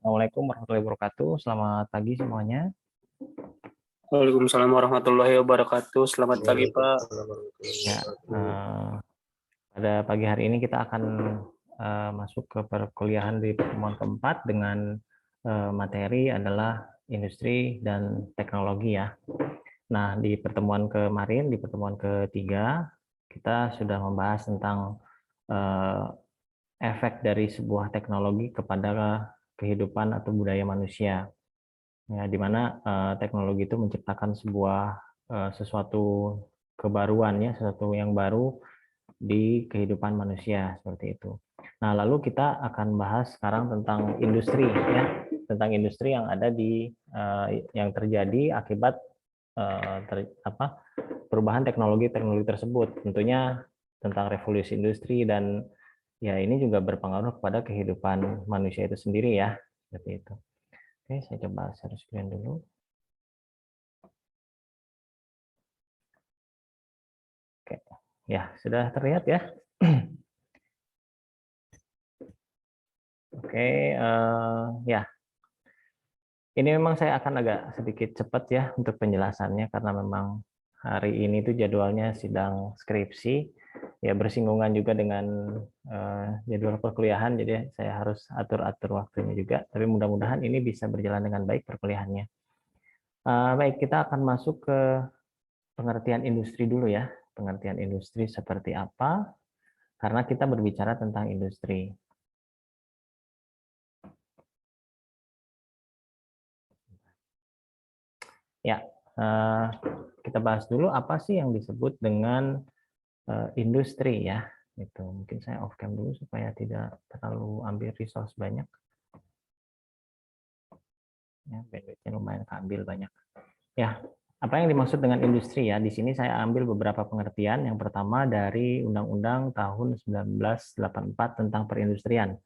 Assalamualaikum warahmatullahi wabarakatuh. Selamat pagi semuanya. Waalaikumsalam warahmatullahi wabarakatuh. Selamat pagi, Pak. Ya, pada pagi hari ini kita akan masuk ke perkuliahan di pertemuan keempat dengan materi adalah industri dan teknologi ya. Nah, di pertemuan kemarin, di pertemuan ketiga, kita sudah membahas tentang efek dari sebuah teknologi kepada kehidupan atau budaya manusia. Ya, di mana teknologi itu menciptakan sebuah sesuatu kebaruan ya, sesuatu yang baru di kehidupan manusia seperti itu. Nah, lalu kita akan bahas sekarang tentang industri ya, tentang industri yang ada di yang terjadi akibat perubahan teknologi tersebut. Tentunya tentang revolusi industri dan ya ini juga berpengaruh kepada kehidupan manusia itu sendiri ya, seperti itu. Oke, saya coba share screen dulu. Oke, ya sudah terlihat ya. Oke, ya. Ini memang saya akan agak sedikit cepat ya untuk penjelasannya karena memang hari ini tuh jadwalnya sidang skripsi, ya bersinggungan juga dengan jadwal perkuliahan, jadi saya harus atur-atur waktunya juga. Tapi mudah-mudahan ini bisa berjalan dengan baik perkuliahannya. Baik, kita akan masuk ke pengertian industri dulu ya. Pengertian industri seperti apa? Karena kita berbicara tentang industri. Ya, kita bahas dulu apa sih yang disebut dengan industri ya. Itu mungkin saya off cam dulu supaya tidak terlalu ambil resource banyak. Ya, bandwidth-nya lumayan keambil banyak. Ya, apa yang dimaksud dengan industri ya? Di sini saya ambil beberapa pengertian. Yang pertama dari Undang-Undang tahun 1984 tentang perindustrian.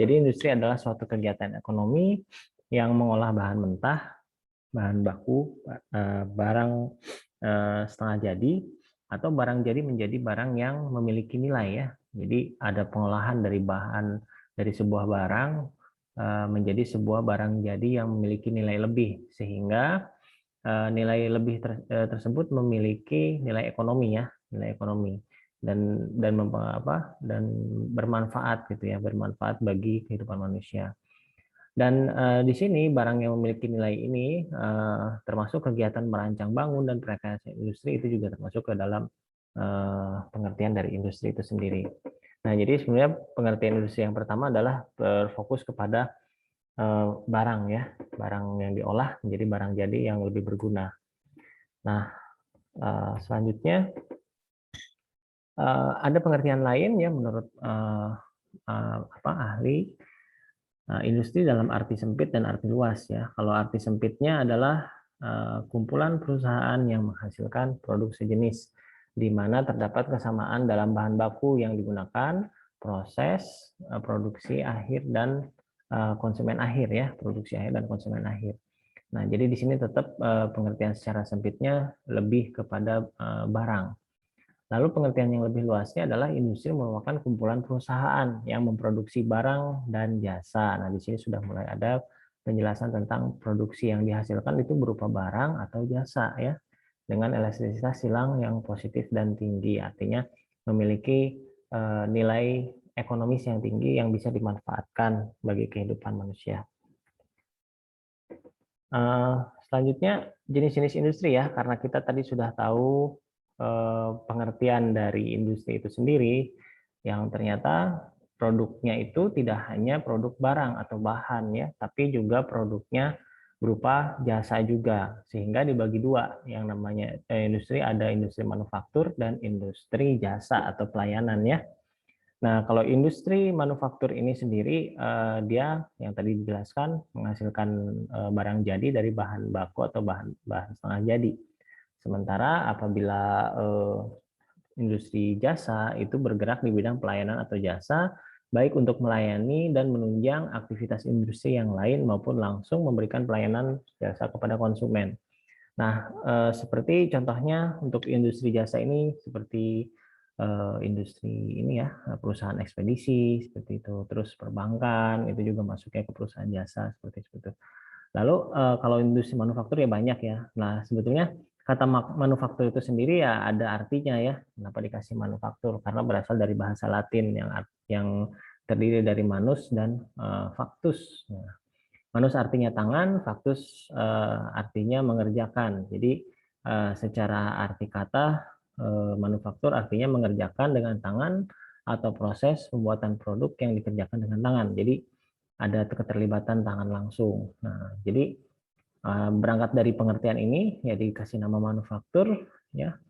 Jadi industri adalah suatu kegiatan ekonomi yang mengolah bahan mentah, bahan baku, barang setengah jadi, atau barang jadi menjadi barang yang memiliki nilai ya. Jadi ada pengolahan dari bahan dari sebuah barang menjadi sebuah barang jadi yang memiliki nilai lebih, sehingga nilai lebih tersebut memiliki nilai ekonomi ya, nilai ekonomi dan bermanfaat gitu ya, bermanfaat bagi kehidupan manusia. Dan di sini barang yang memiliki nilai ini termasuk kegiatan merancang bangun dan rekayasa industri itu juga termasuk ke dalam pengertian dari industri itu sendiri. Nah, jadi sebenarnya pengertian industri yang pertama adalah berfokus kepada barang ya, barang yang diolah menjadi barang jadi yang lebih berguna. Nah, selanjutnya ada pengertian lain ya menurut ahli. Industri dalam arti sempit dan arti luas ya. Kalau arti sempitnya adalah kumpulan perusahaan yang menghasilkan produk sejenis di mana terdapat kesamaan dalam bahan baku yang digunakan, proses produksi akhir dan konsumen akhir ya, produksi akhir dan konsumen akhir. Nah, jadi di sini tetap pengertian secara sempitnya lebih kepada barang. Lalu pengertian yang lebih luasnya adalah industri merupakan kumpulan perusahaan yang memproduksi barang dan jasa. Nah, di sini sudah mulai ada penjelasan tentang produksi yang dihasilkan itu berupa barang atau jasa ya, dengan elastisitas silang yang positif dan tinggi, artinya memiliki nilai ekonomis yang tinggi yang bisa dimanfaatkan bagi kehidupan manusia. Selanjutnya jenis-jenis industri ya, karena kita tadi sudah tahu pengertian dari industri itu sendiri, yang ternyata produknya itu tidak hanya produk barang atau bahan ya, tapi juga produknya berupa jasa juga, sehingga dibagi dua, yang namanya industri, ada industri manufaktur dan industri jasa atau pelayanan ya. Nah, kalau industri manufaktur ini sendiri, dia yang tadi dijelaskan menghasilkan barang jadi dari bahan baku atau bahan setengah jadi. Sementara apabila industri jasa itu bergerak di bidang pelayanan atau jasa, baik untuk melayani dan menunjang aktivitas industri yang lain maupun langsung memberikan pelayanan jasa kepada konsumen. Nah, seperti contohnya untuk industri jasa ini seperti industri ini ya, perusahaan ekspedisi seperti itu, terus perbankan itu juga masuknya ke perusahaan jasa seperti itu. Lalu kalau industri manufaktur ya banyak ya. Nah sebetulnya kata manufaktur itu sendiri ya ada artinya ya. Kenapa dikasih manufaktur? Karena berasal dari bahasa Latin yang terdiri dari manus dan factus. Nah, manus artinya tangan, factus artinya mengerjakan. Jadi secara arti kata manufaktur artinya mengerjakan dengan tangan atau proses pembuatan produk yang dikerjakan dengan tangan. Jadi ada keterlibatan tangan langsung. Nah, jadi berangkat dari pengertian ini ya dikasih nama manufaktur ya.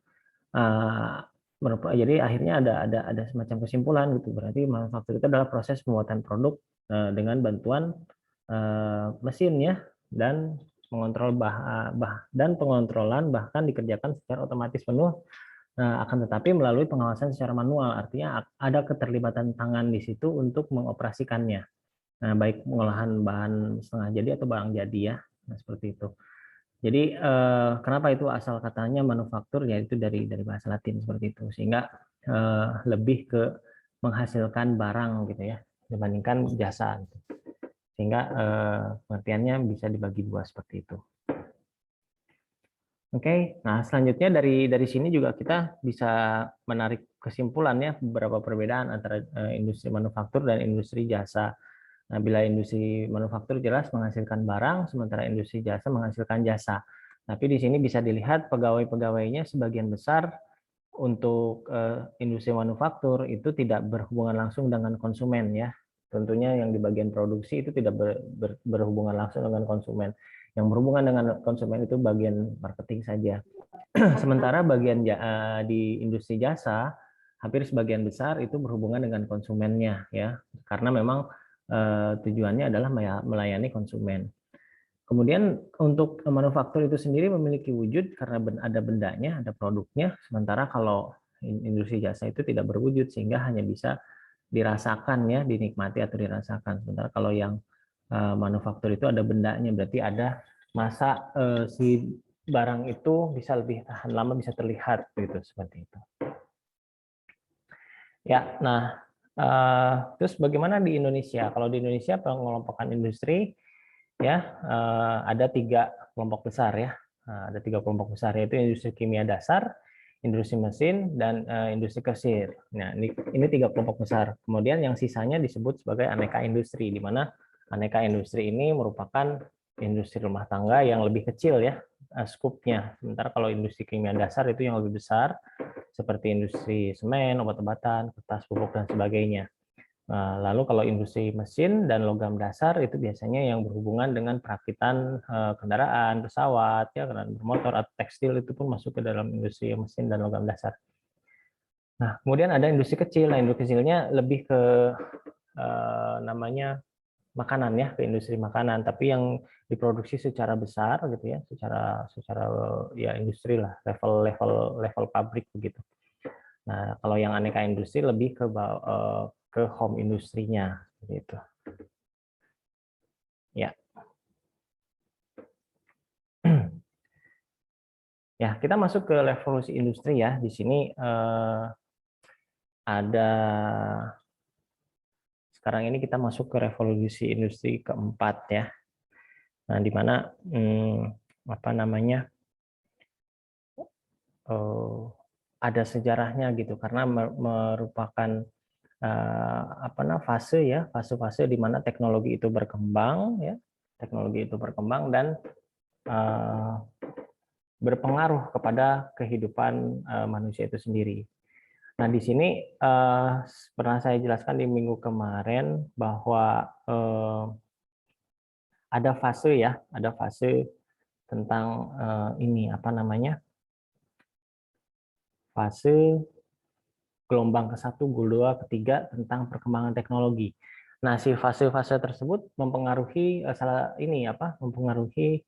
Jadi akhirnya ada semacam kesimpulan gitu. Berarti manufaktur itu adalah proses pembuatan produk dengan bantuan mesin ya dan pengontrolan bahkan dikerjakan secara otomatis penuh. Nah, akan tetapi melalui pengawasan secara manual, artinya ada keterlibatan tangan di situ untuk mengoperasikannya. Nah, baik pengolahan bahan setengah jadi atau barang jadi ya. Nah, seperti itu. Jadi kenapa itu asal katanya manufaktur yaitu dari bahasa Latin seperti itu. Sehingga lebih ke menghasilkan barang gitu ya dibandingkan jasa gitu. Sehingga pengertiannya bisa dibagi dua seperti itu. Oke, nah selanjutnya dari sini juga kita bisa menarik kesimpulannya beberapa perbedaan antara industri manufaktur dan industri jasa. Nah, bila industri manufaktur jelas menghasilkan barang, sementara industri jasa menghasilkan jasa. Tapi di sini bisa dilihat pegawai-pegawainya sebagian besar untuk industri manufaktur itu tidak berhubungan langsung dengan konsumen ya. Tentunya yang di bagian produksi itu tidak berhubungan langsung dengan konsumen. Yang berhubungan dengan konsumen itu bagian marketing saja. Sementara bagian di industri jasa hampir sebagian besar itu berhubungan dengan konsumennya ya, karena memang tujuannya adalah melayani konsumen. Kemudian untuk manufaktur itu sendiri memiliki wujud karena ada bendanya, ada produknya, sementara kalau industri jasa itu tidak berwujud sehingga hanya bisa dirasakan ya, dinikmati atau dirasakan. Sementara kalau yang manufaktur itu ada bendanya, berarti ada masa si barang itu bisa lebih tahan lama, bisa terlihat gitu seperti itu. Ya, nah terus bagaimana di Indonesia? Kalau di Indonesia pengelompokan industri ya ada 3 kelompok besar ya. Nah, ada 3 kelompok besar yaitu industri kimia dasar, industri mesin, dan industri kesir. Nah, ini 3 kelompok besar. Kemudian yang sisanya disebut sebagai aneka industri, di mana aneka industri ini merupakan industri rumah tangga yang lebih kecil ya skupnya. Sementara kalau industri kimia dasar itu yang lebih besar, seperti industri semen, obat-obatan, kertas, pupuk, dan sebagainya. Nah, lalu kalau industri mesin dan logam dasar itu biasanya yang berhubungan dengan perakitan kendaraan, pesawat, ya, kendaraan bermotor atau tekstil itu pun masuk ke dalam industri mesin dan logam dasar. Nah, kemudian ada industri kecil. Nah, industri kecilnya lebih ke namanya makanan ya, ke industri makanan, tapi yang diproduksi secara besar gitu ya, secara ya industri lah, level pabrik begitu. Nah, kalau yang aneka industri lebih ke home industrinya gitu. Ya. Ya, kita masuk ke revolusi industri ya. Di sini ada sekarang ini kita masuk ke revolusi industri keempat ya. Nah, di mana apa namanya ada sejarahnya gitu karena merupakan fase ya, fase-fase di mana teknologi itu berkembang ya, teknologi itu berkembang dan berpengaruh kepada kehidupan manusia itu sendiri. Nah, di sini pernah saya jelaskan di minggu kemarin bahwa ada fase ya, ada fase tentang ini apa namanya? Fase gelombang ke-1, ke-2, ke-3 tentang perkembangan teknologi. Nah, si fase-fase tersebut mempengaruhi mempengaruhi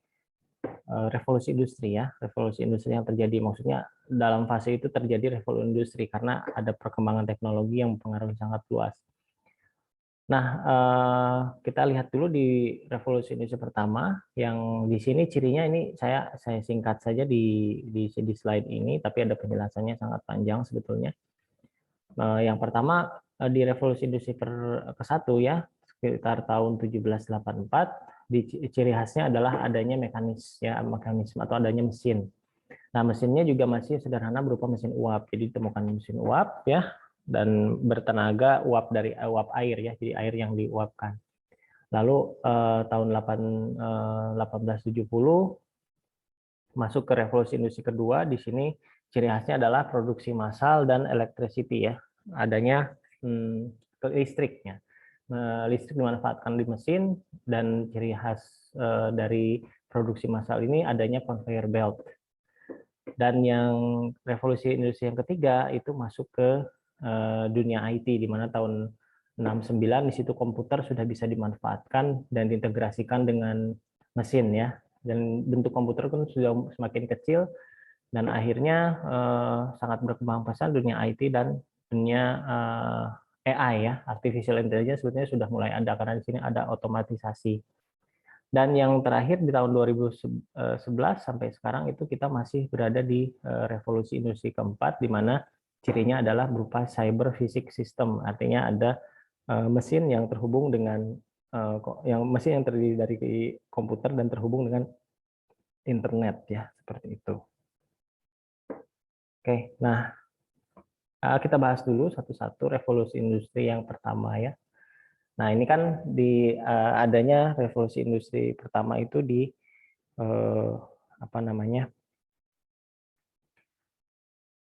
revolusi industri ya, revolusi industri yang terjadi. Maksudnya dalam fase itu terjadi revolusi industri karena ada perkembangan teknologi yang mempengaruhi sangat luas. Nah, kita lihat dulu di revolusi industri pertama, yang di sini cirinya ini saya singkat saja di slide ini, tapi ada penjelasannya sangat panjang sebetulnya. Yang pertama di revolusi industri ke-1 ya, sekitar tahun 1784, ciri khasnya adalah adanya mekanisme atau adanya mesin. Nah, mesinnya juga masih sederhana berupa mesin uap. Jadi ditemukan mesin uap ya, dan bertenaga uap dari uap air ya, jadi air yang diuapkan. Lalu tahun 1870 masuk ke revolusi industri kedua. Di sini ciri khasnya adalah produksi massal dan electricity ya, adanya listriknya. Listrik dimanfaatkan di mesin, dan ciri khas dari produksi massal ini adanya conveyor belt. Dan yang revolusi industri yang ketiga itu masuk ke dunia IT, di mana tahun 69 di situ komputer sudah bisa dimanfaatkan dan diintegrasikan dengan mesin ya. Dan bentuk komputer pun sudah semakin kecil, dan akhirnya sangat berkembang pesat dunia IT dan dunia AI ya, artificial intelligence sebetulnya sudah mulai ada karena di sini ada otomatisasi. Dan yang terakhir di tahun 2011 sampai sekarang itu kita masih berada di revolusi industri keempat, di mana cirinya adalah berupa cyber physics system, artinya ada mesin yang terhubung dengan mesin yang terdiri dari komputer dan terhubung dengan internet ya, seperti itu. Oke, nah kita bahas dulu satu-satu revolusi industri yang pertama ya. Nah, ini kan di adanya revolusi industri pertama itu di apa namanya?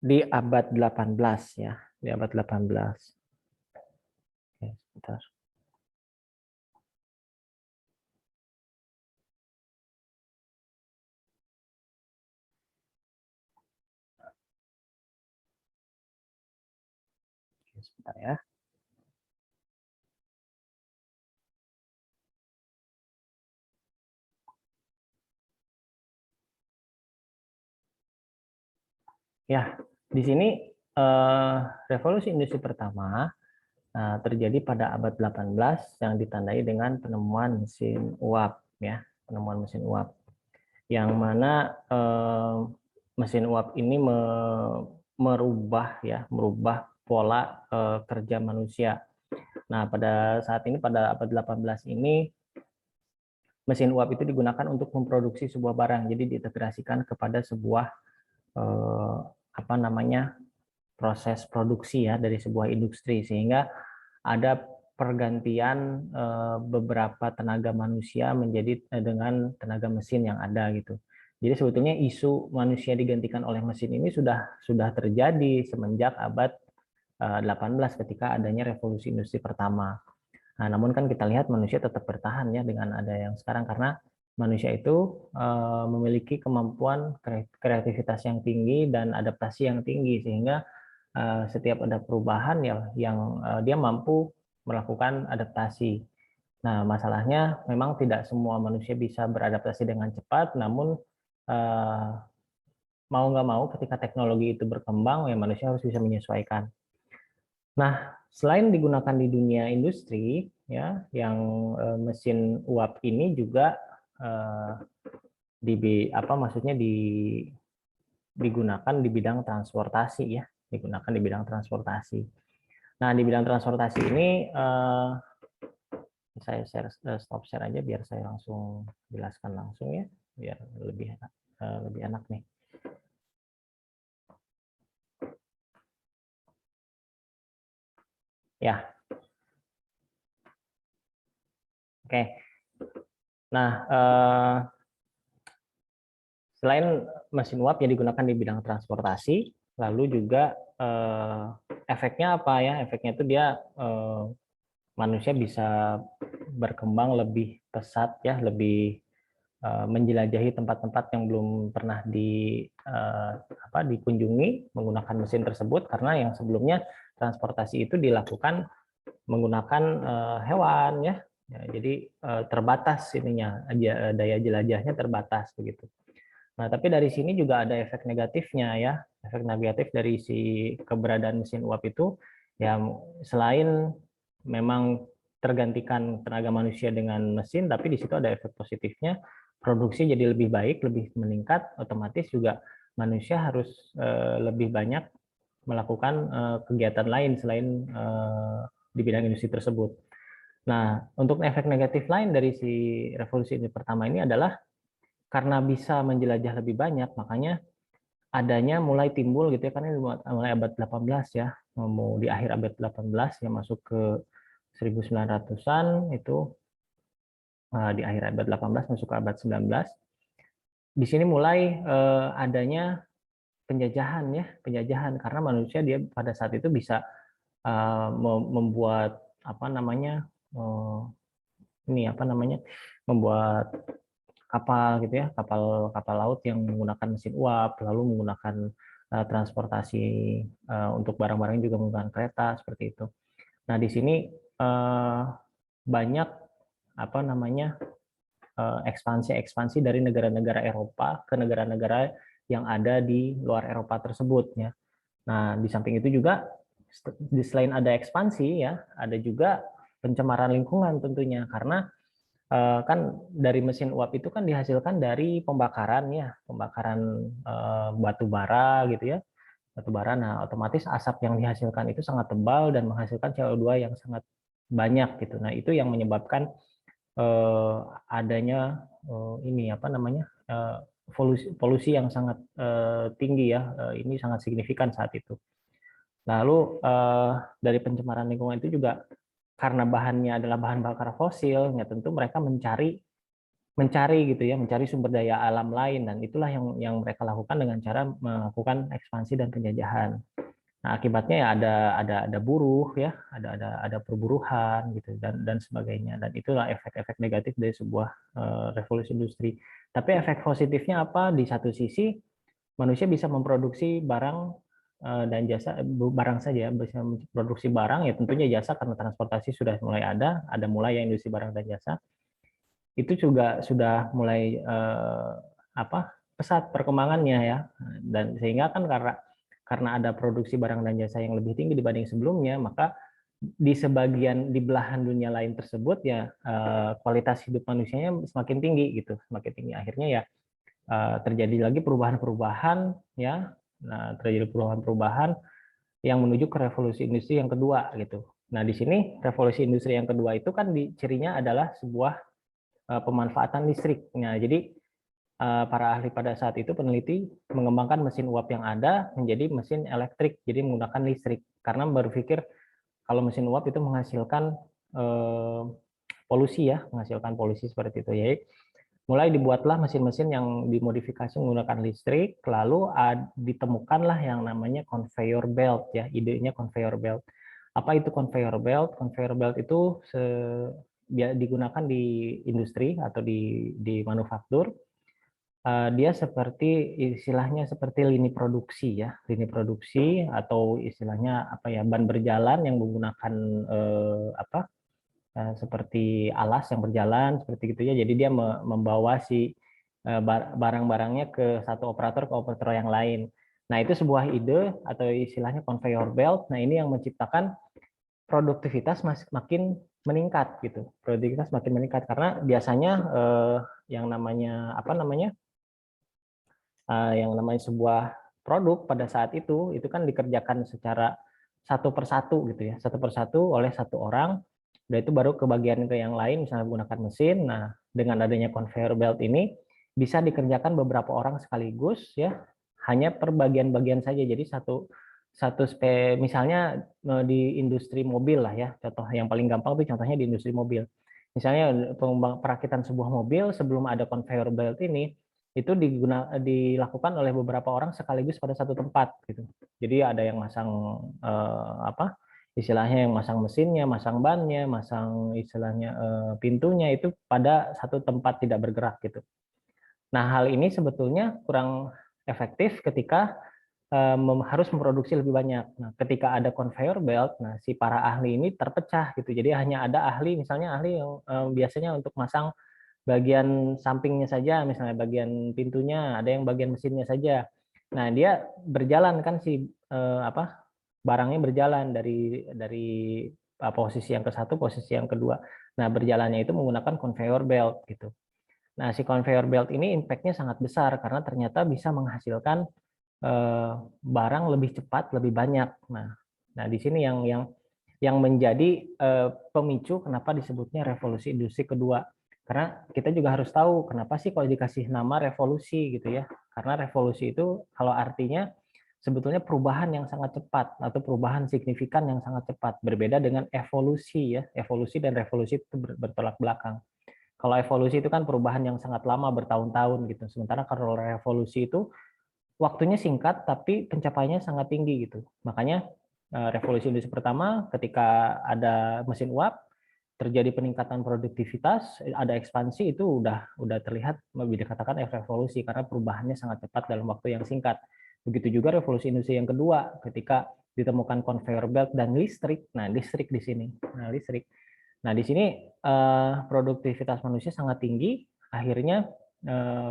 Di abad 18 ya, di abad 18. Oke, sebentar. Oke, sebentar ya. Ya, di sini revolusi industri pertama terjadi pada abad 18 yang ditandai dengan penemuan mesin uap ya, penemuan mesin uap. Yang mana mesin uap ini merubah pola kerja manusia. Nah, pada saat ini pada abad 18 ini mesin uap itu digunakan untuk memproduksi sebuah barang. Jadi diintegrasikan kepada sebuah apa namanya? Proses produksi ya dari sebuah industri, sehingga ada pergantian beberapa tenaga manusia menjadi dengan tenaga mesin yang ada gitu. Jadi sebetulnya isu manusia digantikan oleh mesin ini sudah terjadi semenjak abad 18 ketika adanya revolusi industri pertama. Nah, namun kan kita lihat manusia tetap bertahan ya dengan ada yang sekarang, karena manusia itu memiliki kemampuan kreativitas yang tinggi dan adaptasi yang tinggi, sehingga setiap ada perubahan ya yang dia mampu melakukan adaptasi. Nah, masalahnya memang tidak semua manusia bisa beradaptasi dengan cepat, namun mau nggak mau ketika teknologi itu berkembang, ya manusia harus bisa menyesuaikan. Nah, selain digunakan di dunia industri, ya, yang mesin uap ini juga digunakan di bidang transportasi ya, digunakan di bidang transportasi. Nah, di bidang transportasi ini saya stop share aja biar saya langsung jelaskan langsung ya, biar lebih enak nih. Ya. Oke. Nah, selain mesin uap yang digunakan di bidang transportasi, lalu juga efeknya apa ya? Efeknya itu dia manusia bisa berkembang lebih pesat ya, lebih menjelajahi tempat-tempat yang belum pernah dikunjungi menggunakan mesin tersebut, karena yang sebelumnya transportasi itu dilakukan menggunakan hewan ya. Jadi terbatas ininya, daya jelajahnya terbatas begitu. Nah, tapi dari sini juga ada efek negatifnya ya. Efek negatif dari si keberadaan mesin uap itu ya, selain memang tergantikan tenaga manusia dengan mesin, tapi di situ ada efek positifnya. Produksi jadi lebih baik, lebih meningkat, otomatis juga manusia harus lebih banyak melakukan kegiatan lain selain di bidang industri tersebut. Nah, untuk efek negatif lain dari si revolusi industri pertama ini adalah karena bisa menjelajah lebih banyak, makanya adanya mulai timbul gitu ya, karena mulai abad 18 ya, mau di akhir abad 18 ya masuk ke 1900-an itu, di akhir abad 18 masuk ke abad 19. Di sini mulai adanya penjajahan ya, penjajahan karena manusia dia pada saat itu bisa membuat apa namanya ini apa namanya membuat kapal gitu ya, kapal laut yang menggunakan mesin uap, lalu menggunakan transportasi untuk barang-barang juga menggunakan kereta seperti itu. Nah di sini banyak apa namanya ekspansi dari negara-negara Eropa ke negara-negara yang ada di luar Eropa tersebut ya. Nah di samping itu juga selain ada ekspansi ya, ada juga pencemaran lingkungan tentunya karena kan dari mesin uap itu kan dihasilkan dari pembakaran ya, pembakaran batu bara gitu ya, batu bara. Nah, otomatis asap yang dihasilkan itu sangat tebal dan menghasilkan CO2 yang sangat banyak gitu. Nah, itu yang menyebabkan adanya ini apa namanya polusi yang sangat tinggi ya. Ini sangat signifikan saat itu. Lalu dari pencemaran lingkungan itu juga karena bahannya adalah bahan bakar fosil, ya tentu mereka mencari gitu ya, mencari sumber daya alam lain dan itulah yang mereka lakukan dengan cara melakukan ekspansi dan penjajahan. Nah, akibatnya ya ada buruh ya, ada perburuhan gitu dan sebagainya dan itulah efek-efek negatif dari sebuah revolusi industri. Tapi efek positifnya apa? Di satu sisi manusia bisa memproduksi barang dan jasa, barang saja bisa memproduksi barang ya tentunya jasa karena transportasi sudah mulai ada mulai ya industri barang dan jasa itu juga sudah mulai pesat perkembangannya ya dan sehingga kan karena ada produksi barang dan jasa yang lebih tinggi dibanding sebelumnya maka di belahan dunia lain tersebut ya kualitas hidup manusianya semakin tinggi gitu semakin tinggi akhirnya ya terjadi lagi perubahan-perubahan ya terjadi perubahan-perubahan yang menuju ke revolusi industri yang kedua gitu. Nah di sini revolusi industri yang kedua itu kan cirinya adalah sebuah pemanfaatan listrik. Nah, jadi para ahli pada saat itu peneliti mengembangkan mesin uap yang ada menjadi mesin elektrik, jadi menggunakan listrik. Karena berpikir kalau mesin uap itu menghasilkan polusi ya, menghasilkan polusi seperti itu. Jadi mulai dibuatlah mesin-mesin yang dimodifikasi menggunakan listrik, lalu ditemukanlah yang namanya conveyor belt ya, idenya conveyor belt. Apa itu conveyor belt? Conveyor belt itu digunakan di industri atau di manufaktur. Dia seperti istilahnya seperti lini produksi ya, lini produksi atau istilahnya apa ya ban berjalan yang menggunakan seperti alas yang berjalan seperti gitu ya. Jadi dia membawa si barang-barangnya ke satu operator ke operator yang lain. Nah itu sebuah ide atau istilahnya conveyor belt. Nah ini yang menciptakan produktivitas makin meningkat gitu. Produktivitas makin meningkat karena biasanya yang namanya apa namanya yang namanya sebuah produk pada saat itu kan dikerjakan secara satu persatu gitu ya, satu persatu oleh satu orang. Dan itu baru kebagian ke yang lain misalnya menggunakan mesin. Nah, dengan adanya conveyor belt ini bisa dikerjakan beberapa orang sekaligus ya, hanya per bagian-bagian saja. Jadi misalnya di industri mobil lah ya, contoh yang paling gampang tuh contohnya di industri mobil. Misalnya perakitan sebuah mobil sebelum ada conveyor belt ini itu dilakukan oleh beberapa orang sekaligus pada satu tempat gitu. Jadi ada yang masang istilahnya yang masang mesinnya, masang bannya, masang istilahnya pintunya itu pada satu tempat tidak bergerak gitu. Nah, hal ini sebetulnya kurang efektif ketika harus memproduksi lebih banyak. Nah, ketika ada conveyor belt, nah si para ahli ini terpecah gitu. Jadi hanya ada ahli, misalnya ahli yang biasanya untuk masang bagian sampingnya saja, misalnya bagian pintunya, ada yang bagian mesinnya saja. Nah, dia berjalan kan si barangnya berjalan dari posisi yang ke satu, posisi yang kedua. Nah, berjalannya itu menggunakan conveyor belt gitu. Nah, si conveyor belt ini impact-nya sangat besar karena ternyata bisa menghasilkan barang lebih cepat, lebih banyak. Nah di sini yang menjadi pemicu kenapa disebutnya revolusi industri kedua. Karena kita juga harus tahu kenapa sih kalau dikasih nama revolusi gitu ya. Karena revolusi itu kalau artinya sebetulnya perubahan yang sangat cepat atau perubahan signifikan yang sangat cepat. Berbeda dengan evolusi ya. Evolusi dan revolusi itu bertolak belakang. Kalau evolusi itu kan perubahan yang sangat lama bertahun-tahun gitu. Sementara kalau revolusi itu waktunya singkat tapi pencapaiannya sangat tinggi gitu. Makanya revolusi industri pertama ketika ada mesin uap terjadi peningkatan produktivitas, ada ekspansi itu udah terlihat lebih dikatakan revolusi karena perubahannya sangat cepat dalam waktu yang singkat. Begitu juga revolusi industri yang kedua ketika ditemukan conveyor belt dan listrik. Nah, listrik di sini. Nah, listrik. Nah, di sini produktivitas manusia sangat tinggi, akhirnya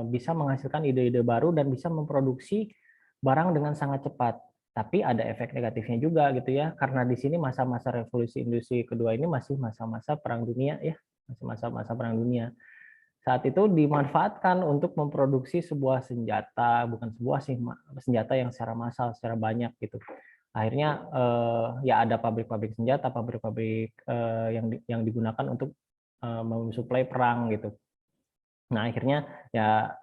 bisa menghasilkan ide-ide baru dan bisa memproduksi barang dengan sangat cepat. Tapi ada efek negatifnya juga gitu ya, karena di sini masa-masa revolusi industri kedua ini masih masa-masa perang dunia ya, masih masa-masa perang dunia. Saat itu dimanfaatkan untuk memproduksi sebuah senjata, bukan sebuah sih, senjata yang secara massal, secara banyak gitu. Akhirnya ya ada pabrik-pabrik senjata, pabrik-pabrik yang digunakan untuk mensuplai perang gitu. Nah akhirnya ya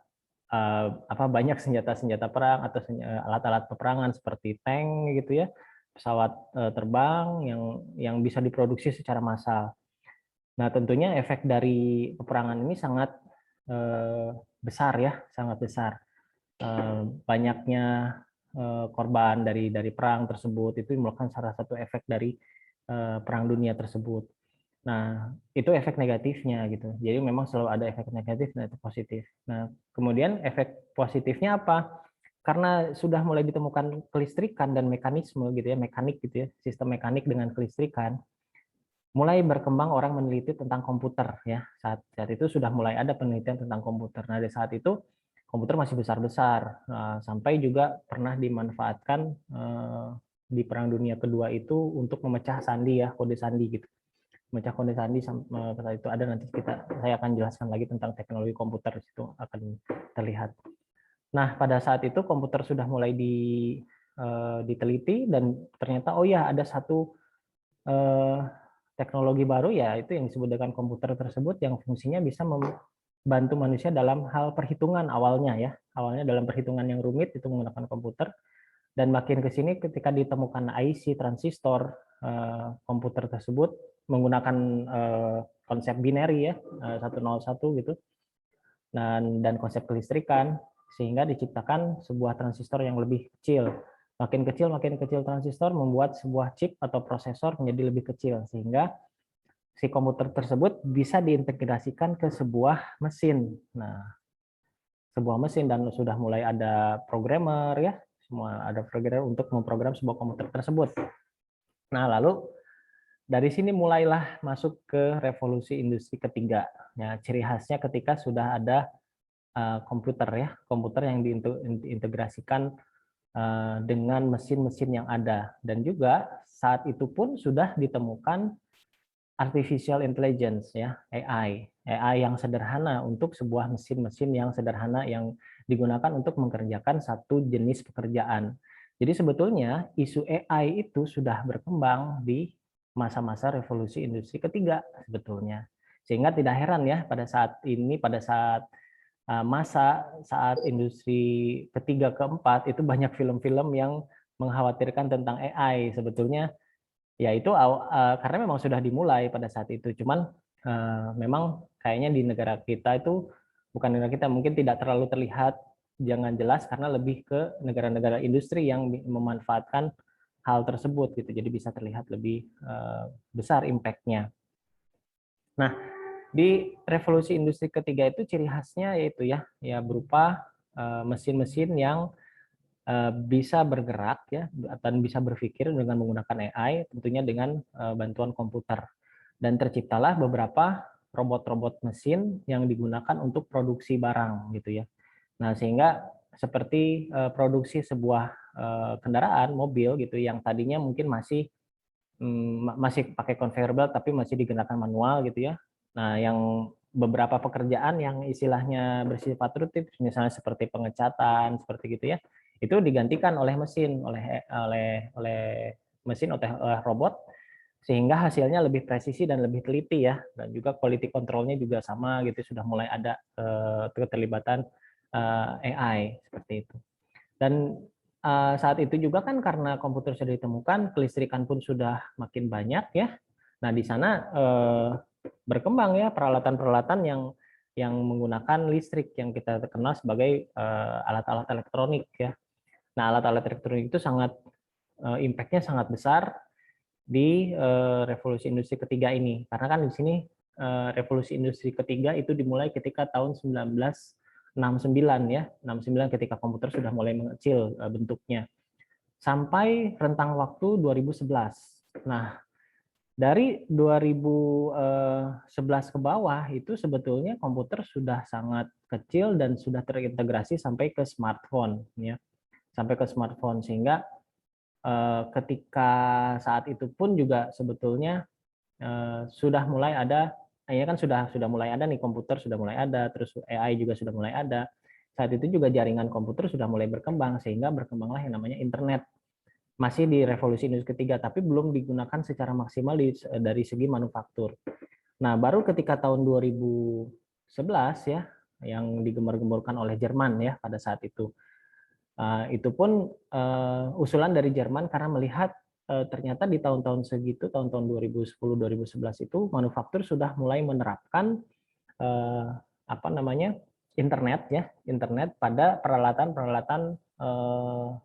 banyak senjata-senjata perang atau alat-alat peperangan seperti tank gitu ya, pesawat terbang yang bisa diproduksi secara massal. Nah tentunya efek dari peperangan ini sangat besar ya, sangat besar. Banyaknya korban dari perang tersebut itu merupakan salah satu efek dari perang dunia tersebut. Nah, itu efek negatifnya gitu. Jadi memang selalu ada efek negatif dan efek positif. Nah, kemudian efek positifnya apa? Karena sudah mulai ditemukan kelistrikan dan mekanisme gitu ya, mekanik gitu ya, sistem mekanik dengan kelistrikan, mulai berkembang orang meneliti tentang komputer ya. Saat itu sudah mulai ada penelitian tentang komputer. Nah, di saat itu komputer masih besar-besar, sampai juga pernah dimanfaatkan di Perang Dunia Kedua itu untuk memecah sandi ya, kode sandi gitu. Memecah kode sandi pada itu ada, nanti saya akan jelaskan lagi tentang teknologi komputer, itu akan terlihat. Nah, pada saat itu komputer sudah mulai diteliti dan ternyata oh ya ada satu teknologi baru ya itu yang disebut dengan komputer tersebut yang fungsinya bisa membantu manusia dalam hal perhitungan awalnya ya. Awalnya dalam perhitungan yang rumit itu menggunakan komputer, dan makin ke sini ketika ditemukan IC transistor komputer tersebut menggunakan konsep binary ya, 101 gitu. Dan konsep kelistrikan sehingga diciptakan sebuah transistor yang lebih kecil. Makin kecil transistor membuat sebuah chip atau prosesor menjadi lebih kecil sehingga si komputer tersebut bisa diintegrasikan ke sebuah mesin. Nah, sebuah mesin dan sudah mulai ada programmer ya, semua ada programmer untuk memprogram sebuah komputer tersebut. Nah, lalu dari sini mulailah masuk ke revolusi industri ketiga. Ya, ciri khasnya ketika sudah ada komputer ya, komputer yang diintegrasikan dengan mesin-mesin yang ada, dan juga saat itu pun sudah ditemukan artificial intelligence ya, AI yang sederhana untuk sebuah mesin-mesin yang sederhana yang digunakan untuk mengerjakan satu jenis pekerjaan. Jadi sebetulnya isu AI itu sudah berkembang di masa-masa revolusi industri ketiga sebetulnya. Sehingga tidak heran ya pada saat ini, pada saat saat industri ketiga keempat itu banyak film-film yang mengkhawatirkan tentang AI sebetulnya ya itu karena memang sudah dimulai pada saat itu, cuman memang kayaknya di negara kita itu bukan negara kita mungkin tidak terlalu terlihat jangan jelas karena lebih ke negara-negara industri yang memanfaatkan hal tersebut gitu, jadi bisa terlihat lebih besar impact-nya. Nah, di revolusi industri ketiga itu ciri khasnya yaitu ya berupa mesin-mesin yang bisa bergerak ya dan bisa berpikir dengan menggunakan AI, tentunya dengan bantuan komputer. Dan terciptalah beberapa robot-robot mesin yang digunakan untuk produksi barang gitu ya. Nah, sehingga seperti produksi sebuah kendaraan mobil gitu yang tadinya mungkin masih pakai conveyor belt tapi masih digunakan manual gitu ya. Nah, yang beberapa pekerjaan yang istilahnya bersifat rutin misalnya seperti pengecatan seperti gitu ya, itu digantikan oleh mesin, oleh mesin oleh robot, sehingga hasilnya lebih presisi dan lebih teliti ya, dan juga quality controlnya juga sama gitu, sudah mulai ada keterlibatan AI seperti itu. Dan saat itu juga kan karena komputer sudah ditemukan, kelistrikan pun sudah makin banyak ya. Nah di sana berkembang ya peralatan-peralatan yang menggunakan listrik yang kita kenal sebagai alat-alat elektronik ya. Nah alat-alat elektronik itu sangat impact-nya sangat besar di revolusi industri ketiga ini, karena kan di sini revolusi industri ketiga itu dimulai ketika tahun 1969 ya, 69 ketika komputer sudah mulai mengecil bentuknya sampai rentang waktu 2011. Nah, dari 2011 ke bawah itu sebetulnya komputer sudah sangat kecil dan sudah terintegrasi sampai ke smartphone ya, sampai ke smartphone, sehingga ketika saat itu pun juga sebetulnya sudah mulai ada, ya kan sudah mulai ada nih, komputer sudah mulai ada, terus AI juga sudah mulai ada. Saat itu juga jaringan komputer sudah mulai berkembang, sehingga berkembanglah yang namanya internet. Masih di revolusi industri ketiga, tapi belum digunakan secara maksimal dari segi manufaktur. Nah, baru ketika tahun 2011 ya, yang digembar-gemborkan oleh Jerman ya pada saat itu. Itu pun usulan dari Jerman karena melihat ternyata di tahun-tahun segitu, tahun-tahun 2010-2011 itu manufaktur sudah mulai menerapkan apa namanya internet ya, internet pada peralatan-peralatan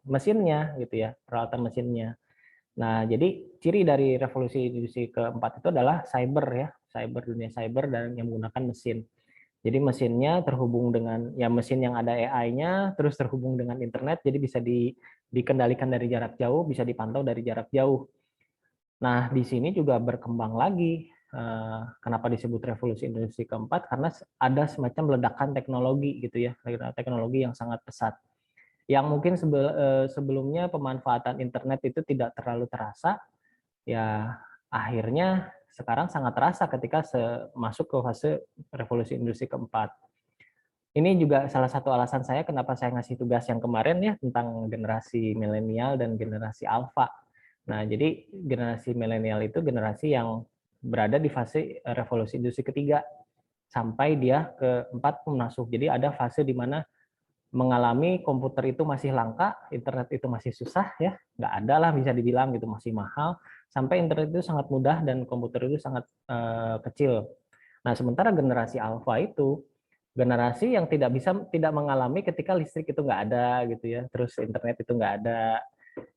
mesinnya gitu ya, peralatan mesinnya. Nah, jadi ciri dari revolusi industri keempat itu adalah cyber ya, cyber, dunia cyber dan yang menggunakan mesin. Jadi mesinnya terhubung dengan ya mesin yang ada AI-nya, terus terhubung dengan internet, jadi bisa dikendalikan dari jarak jauh, bisa dipantau dari jarak jauh. Nah, di sini juga berkembang lagi. Kenapa disebut revolusi industri keempat? Karena ada semacam ledakan teknologi gitu ya, teknologi yang sangat pesat. Yang mungkin sebelumnya pemanfaatan internet itu tidak terlalu terasa, ya akhirnya sekarang sangat terasa ketika masuk ke fase revolusi industri keempat. Ini juga salah satu alasan saya kenapa saya ngasih tugas yang kemarin ya tentang generasi milenial dan generasi alfa. Nah, jadi generasi milenial itu generasi yang berada di fase revolusi industri ketiga sampai dia keempat masuk. Jadi ada fase di mana mengalami komputer itu masih langka, internet itu masih susah ya, nggak ada lah bisa dibilang gitu, masih mahal, sampai internet itu sangat mudah dan komputer itu sangat kecil. Nah, sementara generasi alfa itu generasi yang tidak mengalami ketika listrik itu nggak ada gitu ya, terus internet itu nggak ada.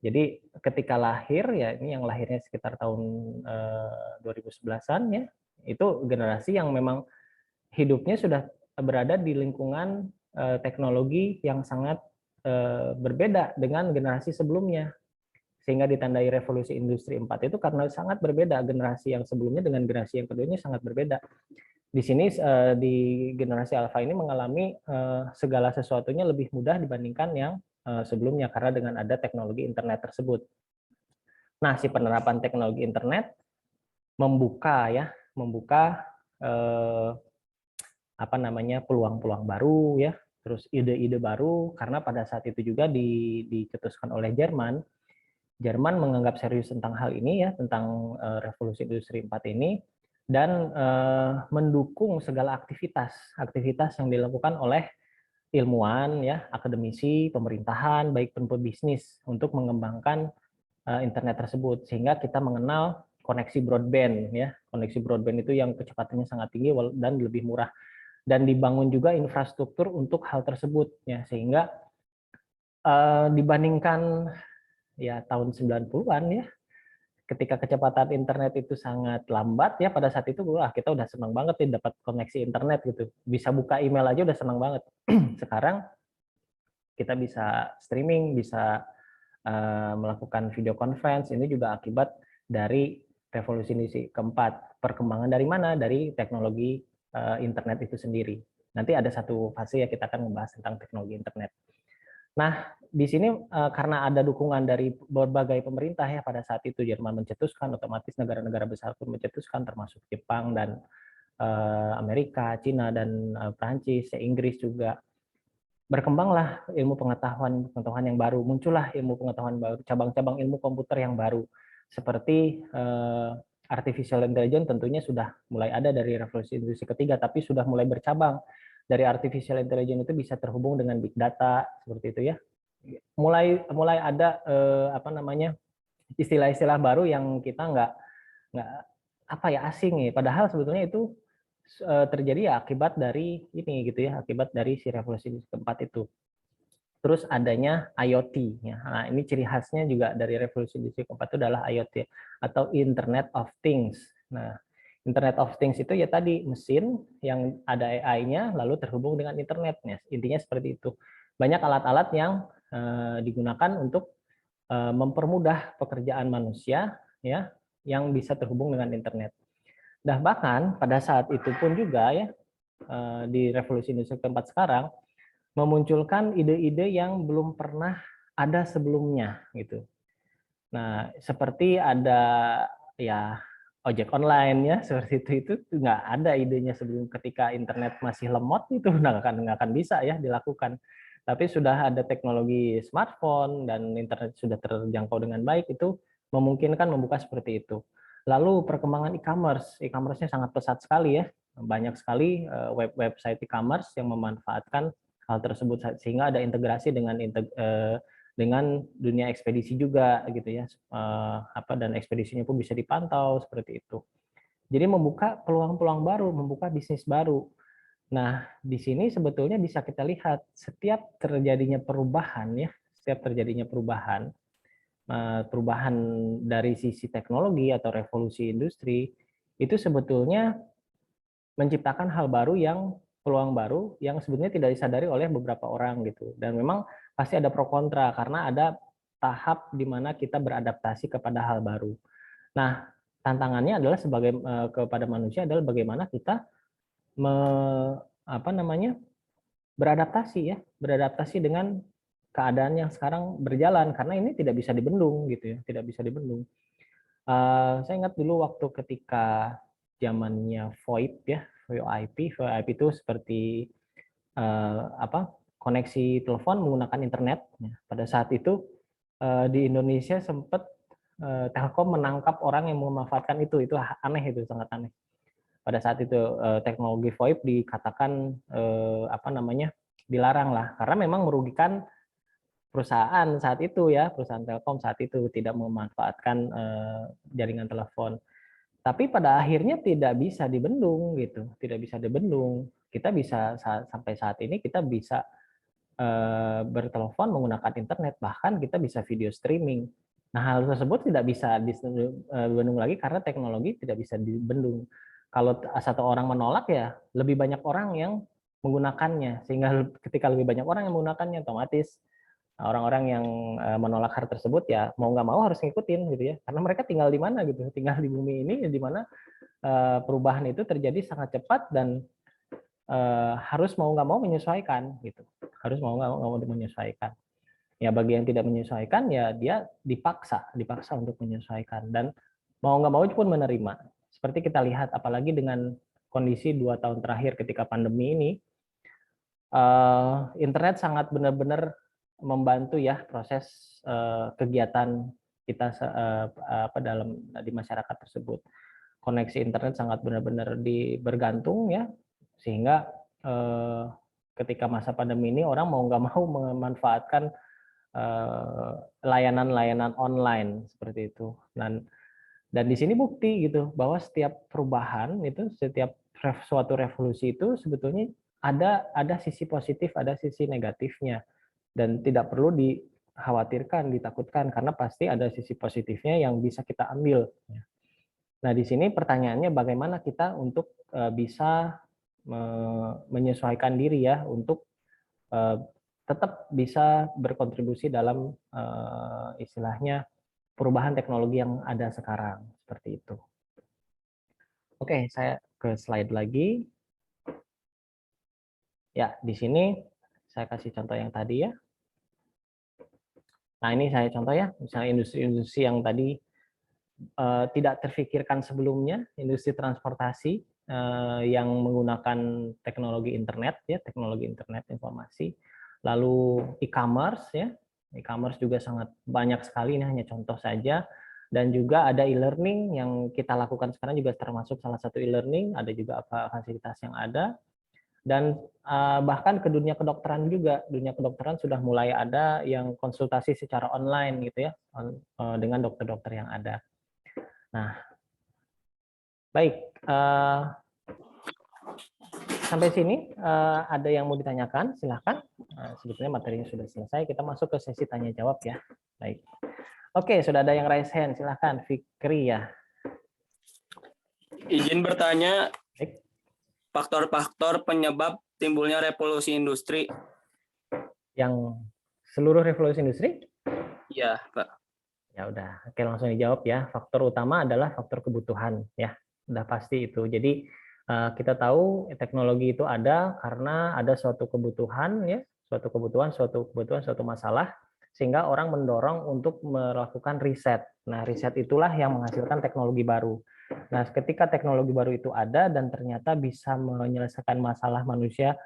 Jadi ketika lahir ya, ini yang lahirnya sekitar tahun 2011-an ya, itu generasi yang memang hidupnya sudah berada di lingkungan teknologi yang sangat berbeda dengan generasi sebelumnya, sehingga ditandai revolusi industri 4 itu karena sangat berbeda generasi yang sebelumnya dengan generasi yang keduanya, sangat berbeda. Di sini di generasi alfa ini mengalami segala sesuatunya lebih mudah dibandingkan yang sebelumnya karena dengan ada teknologi internet tersebut. Nah, si penerapan teknologi internet membuka apa namanya peluang-peluang baru ya, terus ide-ide baru, karena pada saat itu juga dicetuskan oleh Jerman. Jerman menganggap serius tentang hal ini ya, tentang revolusi industri 4 ini, dan mendukung segala aktivitas yang dilakukan oleh ilmuwan ya, akademisi, pemerintahan, baik pun pebisnis untuk mengembangkan internet tersebut, sehingga kita mengenal koneksi broadband ya. Koneksi broadband itu yang kecepatannya sangat tinggi dan lebih murah, dan dibangun juga infrastruktur untuk hal tersebut ya, sehingga dibandingkan ya tahun 90-an ya, ketika kecepatan internet itu sangat lambat ya, pada saat itu wah kita udah senang banget nih dapat koneksi internet gitu, bisa buka email aja udah senang banget. Sekarang kita bisa streaming, bisa melakukan video conference, ini juga akibat dari revolusi industri keempat. Perkembangan dari mana? Dari teknologi internet itu sendiri. Nanti ada satu fase ya kita akan membahas tentang teknologi internet. Nah, di sini karena ada dukungan dari berbagai pemerintah ya, pada saat itu Jerman mencetuskan, otomatis negara-negara besar pun mencetuskan, termasuk Jepang dan Amerika, Cina dan Prancis, Inggris juga. berkembanglah ilmu pengetahuan yang baru, muncullah ilmu pengetahuan baru, cabang-cabang ilmu komputer yang baru, seperti artificial intelligence tentunya sudah mulai ada dari revolusi industri ketiga, tapi sudah mulai bercabang. Dari artificial intelligence itu bisa terhubung dengan big data, seperti itu ya. Mulai ada istilah-istilah baru yang kita nggak asing ya. Padahal sebetulnya itu terjadi ya akibat dari ini gitu ya, akibat dari si revolusi keempat itu. Terus adanya IoT ya. Nah, ini ciri khasnya juga dari revolusi industri keempat itu adalah IoT atau Internet of Things. Nah, Internet of Things itu ya tadi mesin yang ada AI-nya lalu terhubung dengan internetnya. Intinya seperti itu. Banyak alat-alat yang digunakan untuk mempermudah pekerjaan manusia ya yang bisa terhubung dengan internet. Nah, bahkan pada saat itu pun juga ya di revolusi industri keempat sekarang memunculkan ide-ide yang belum pernah ada sebelumnya gitu. Nah, seperti ada ya ojek online ya seperti itu nggak ada idenya sebelum ketika internet masih lemot itu nggak akan bisa ya dilakukan. Tapi sudah ada teknologi smartphone dan internet sudah terjangkau dengan baik itu memungkinkan membuka seperti itu. Lalu perkembangan e-commerce-nya sangat pesat sekali ya. Banyak sekali website e-commerce yang memanfaatkan hal tersebut sehingga ada integrasi dengan dunia ekspedisi juga gitu ya, dan ekspedisinya pun bisa dipantau seperti itu. Jadi membuka peluang-peluang baru, membuka bisnis baru. Nah, di sini sebetulnya bisa kita lihat setiap terjadinya perubahan ya, perubahan dari sisi teknologi atau revolusi industri itu sebetulnya menciptakan hal baru peluang baru yang sebetulnya tidak disadari oleh beberapa orang gitu. Dan memang pasti ada pro kontra karena ada tahap di mana kita beradaptasi kepada hal baru. Nah, tantangannya adalah kepada manusia adalah bagaimana kita me, apa namanya beradaptasi dengan keadaan yang sekarang berjalan karena ini tidak bisa dibendung gitu ya, tidak bisa dibendung. Saya ingat dulu waktu ketika zamannya VoIP ya, VoIP itu seperti koneksi telepon menggunakan internet. Ya. Pada saat itu di Indonesia sempat Telkom menangkap orang yang memanfaatkan itu aneh, itu sangat aneh. Pada saat itu teknologi VoIP dikatakan dilarang lah karena memang merugikan perusahaan saat itu ya, perusahaan Telkom saat itu tidak memanfaatkan jaringan telepon. Tapi pada akhirnya tidak bisa dibendung gitu, tidak bisa dibendung. Kita bisa sampai saat ini kita bisa bertelepon menggunakan internet, bahkan kita bisa video streaming. Nah, hal tersebut tidak bisa dibendung lagi karena teknologi tidak bisa dibendung. Kalau satu orang menolak ya lebih banyak orang yang menggunakannya, sehingga ketika lebih banyak orang yang menggunakannya otomatis orang-orang yang menolak hal tersebut ya mau nggak mau harus ngikutin gitu ya, karena mereka tinggal di mana gitu, tinggal di bumi ini di mana perubahan itu terjadi sangat cepat dan harus mau nggak mau menyesuaikan gitu, harus mau nggak mau menyesuaikan. Ya bagi yang tidak menyesuaikan ya dia dipaksa untuk menyesuaikan dan mau nggak mau pun menerima. Seperti kita lihat apalagi dengan kondisi 2 tahun terakhir ketika pandemi ini, internet sangat benar-benar membantu ya proses kegiatan kita di masyarakat tersebut. Koneksi internet sangat benar-benar bergantung ya, sehingga ketika masa pandemi ini orang mau nggak mau memanfaatkan layanan-layanan online seperti itu. Dan di sini bukti gitu bahwa setiap perubahan itu, setiap suatu revolusi itu sebetulnya ada sisi positif, ada sisi negatifnya, dan tidak perlu dikhawatirkan, ditakutkan karena pasti ada sisi positifnya yang bisa kita ambil. Nah, di sini pertanyaannya bagaimana kita untuk bisa menyesuaikan diri ya untuk tetap bisa berkontribusi dalam istilahnya perubahan teknologi yang ada sekarang seperti itu. Oke, saya ke slide lagi. Ya, di sini saya kasih contoh yang tadi ya. Nah, ini saya contoh ya, misalnya industri-industri yang tadi tidak terfikirkan sebelumnya, industri transportasi yang menggunakan teknologi internet ya, teknologi internet informasi. Lalu e-commerce ya, e-commerce juga sangat banyak sekali, ini hanya contoh saja. Dan juga ada e-learning yang kita lakukan sekarang juga termasuk salah satu e-learning, ada juga apa fasilitas yang ada. Dan bahkan ke dunia kedokteran juga, dunia kedokteran sudah mulai ada yang konsultasi secara online gitu ya, dengan dokter-dokter yang ada. Nah, baik, sampai sini ada yang mau ditanyakan, silahkan. Sebetulnya materinya sudah selesai, kita masuk ke sesi tanya jawab ya. Baik. Oke, sudah ada yang raise hand, silahkan. Fikri ya. Izin bertanya, Baik. faktor-faktor penyebab timbulnya revolusi industri. Yang seluruh revolusi industri? Iya, Pak. Ya udah, oke langsung dijawab ya. Faktor utama adalah faktor kebutuhan ya. Udah pasti itu. Jadi kita tahu teknologi itu ada karena ada suatu kebutuhan ya, suatu masalah sehingga orang mendorong untuk melakukan riset. Nah, riset itulah yang menghasilkan teknologi baru. Nah, ketika teknologi baru itu ada dan ternyata bisa menyelesaikan masalah manusia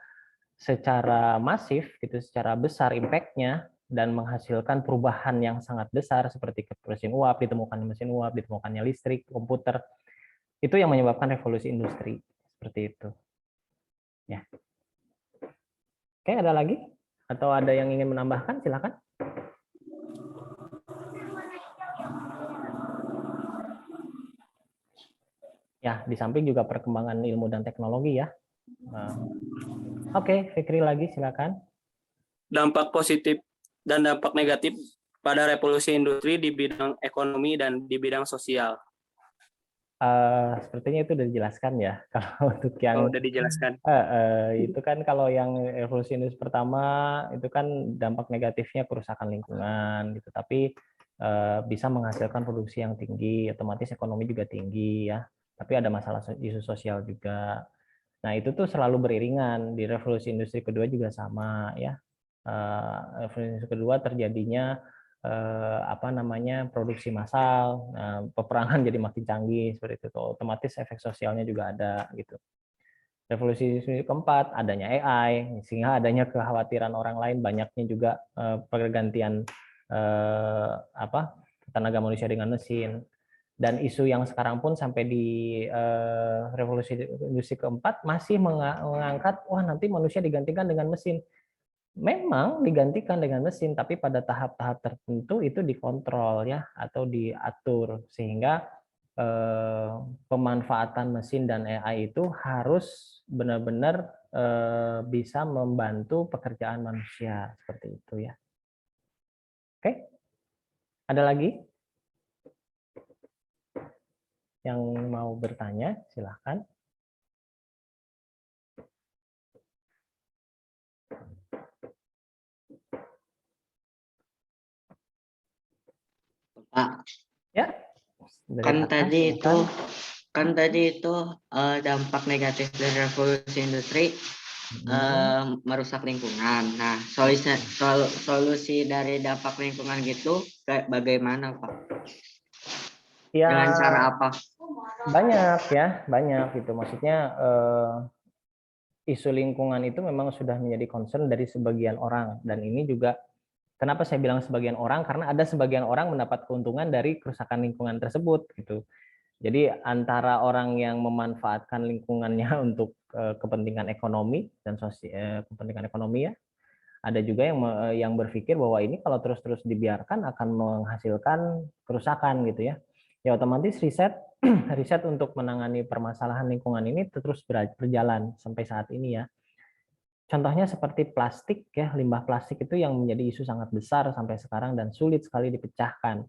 secara masif gitu, secara besar impact-nya dan menghasilkan perubahan yang sangat besar seperti mesin uap, ditemukannya listrik, komputer, itu yang menyebabkan revolusi industri seperti itu. Ya. Oke, ada lagi? Atau ada yang ingin menambahkan? Silakan. Ya, di samping juga perkembangan ilmu dan teknologi ya. Oke, Fikri lagi silakan. Dampak positif dan dampak negatif pada revolusi industri di bidang ekonomi dan di bidang sosial. Sepertinya itu sudah dijelaskan ya. Kalau untuk yang Udah dijelaskan. itu kan kalau yang revolusi industri pertama itu kan dampak negatifnya kerusakan lingkungan gitu. Tapi bisa menghasilkan produksi yang tinggi, otomatis ekonomi juga tinggi ya. Tapi ada masalah isu sosial juga. Nah, itu tuh selalu beriringan. Di revolusi industri kedua juga sama ya. Revolusi industri kedua terjadinya apa namanya produksi massal, peperangan jadi makin canggih seperti itu. Otomatis efek sosialnya juga ada gitu. Revolusi industri keempat adanya AI sehingga adanya kekhawatiran orang lain, banyaknya juga pergantian apa tenaga manusia dengan mesin. Dan isu yang sekarang pun sampai di revolusi industri keempat masih mengangkat wah nanti manusia digantikan dengan mesin. Memang digantikan dengan mesin, tapi pada tahap-tahap tertentu itu dikontrol ya atau diatur sehingga pemanfaatan mesin dan AI itu harus benar-benar bisa membantu pekerjaan manusia seperti itu ya. Oke, ada lagi yang mau bertanya? Silahkan. Pak, Ya. kan tadi itu dampak negatif dari revolusi industri merusak lingkungan. Nah, solusi dari dampak lingkungan gitu kayak bagaimana, Pak? Ya, Dengan cara apa? banyak ya, banyak gitu. Maksudnya isu lingkungan itu memang sudah menjadi concern dari sebagian orang dan ini juga kenapa saya bilang sebagian orang karena ada sebagian orang mendapat keuntungan dari kerusakan lingkungan tersebut gitu. Jadi antara orang yang memanfaatkan lingkungannya untuk kepentingan ekonomi dan kepentingan ekonomi ya, ada juga yang berpikir bahwa ini kalau terus-terus dibiarkan akan menghasilkan kerusakan gitu ya. Ya otomatis riset riset untuk menangani permasalahan lingkungan ini terus berjalan sampai saat ini ya. Contohnya seperti plastik ya, limbah plastik itu yang menjadi isu sangat besar sampai sekarang dan sulit sekali dipecahkan.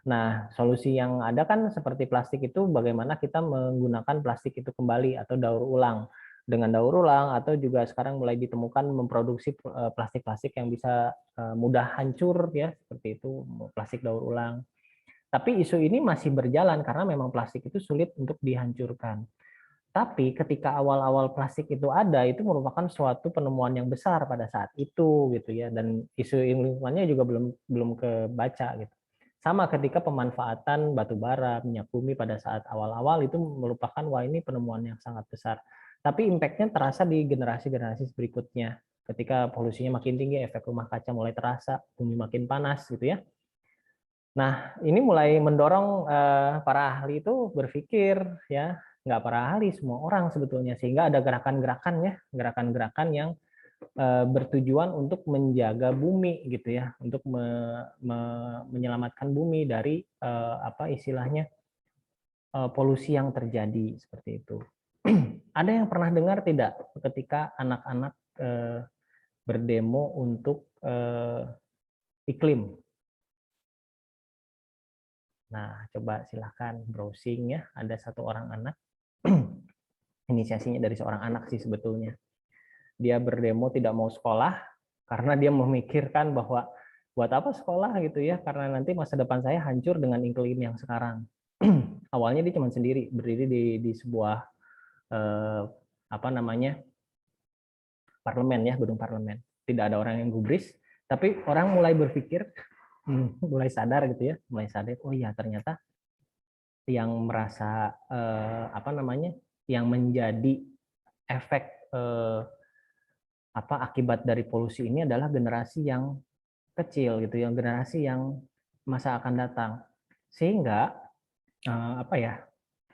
Nah, solusi yang ada kan seperti plastik itu bagaimana kita menggunakan plastik itu kembali atau daur ulang. Dengan daur ulang atau juga sekarang mulai ditemukan memproduksi plastik-plastik yang bisa mudah hancur ya, seperti itu plastik daur ulang. Tapi isu ini masih berjalan karena memang plastik itu sulit untuk dihancurkan. Tapi ketika awal-awal plastik itu ada, itu merupakan suatu penemuan yang besar pada saat itu gitu ya, dan isu lingkungannya juga belum kebaca gitu. Sama ketika pemanfaatan batu bara, minyak bumi pada saat awal-awal itu merupakan wah ini penemuan yang sangat besar. Tapi impact-nya terasa di generasi-generasi berikutnya. Ketika polusinya makin tinggi, efek rumah kaca mulai terasa, bumi makin panas gitu ya. Nah, ini mulai mendorong para ahli itu berpikir ya, nggak para ahli, semua orang sebetulnya, sehingga ada gerakan-gerakan ya, gerakan-gerakan yang bertujuan untuk menjaga bumi gitu ya, untuk menyelamatkan bumi dari apa istilahnya polusi yang terjadi seperti itu. Ada yang pernah dengar tidak ketika anak-anak berdemo untuk iklim? Nah, coba silahkan browsing ya. Ada satu orang anak, inisiasinya dari seorang anak sih sebetulnya. Dia berdemo tidak mau sekolah karena dia memikirkan bahwa buat apa sekolah gitu ya, karena nanti masa depan saya hancur dengan iklim yang sekarang. Awalnya dia cuma sendiri, berdiri di sebuah apa namanya parlemen ya, gedung parlemen. Tidak ada orang yang gubris, tapi orang mulai berpikir, mulai sadar gitu ya, mulai sadar, oh iya ternyata yang merasa apa namanya, yang menjadi efek apa akibat dari polusi ini adalah generasi yang kecil gitu, yang generasi yang masa akan datang. Sehingga apa ya,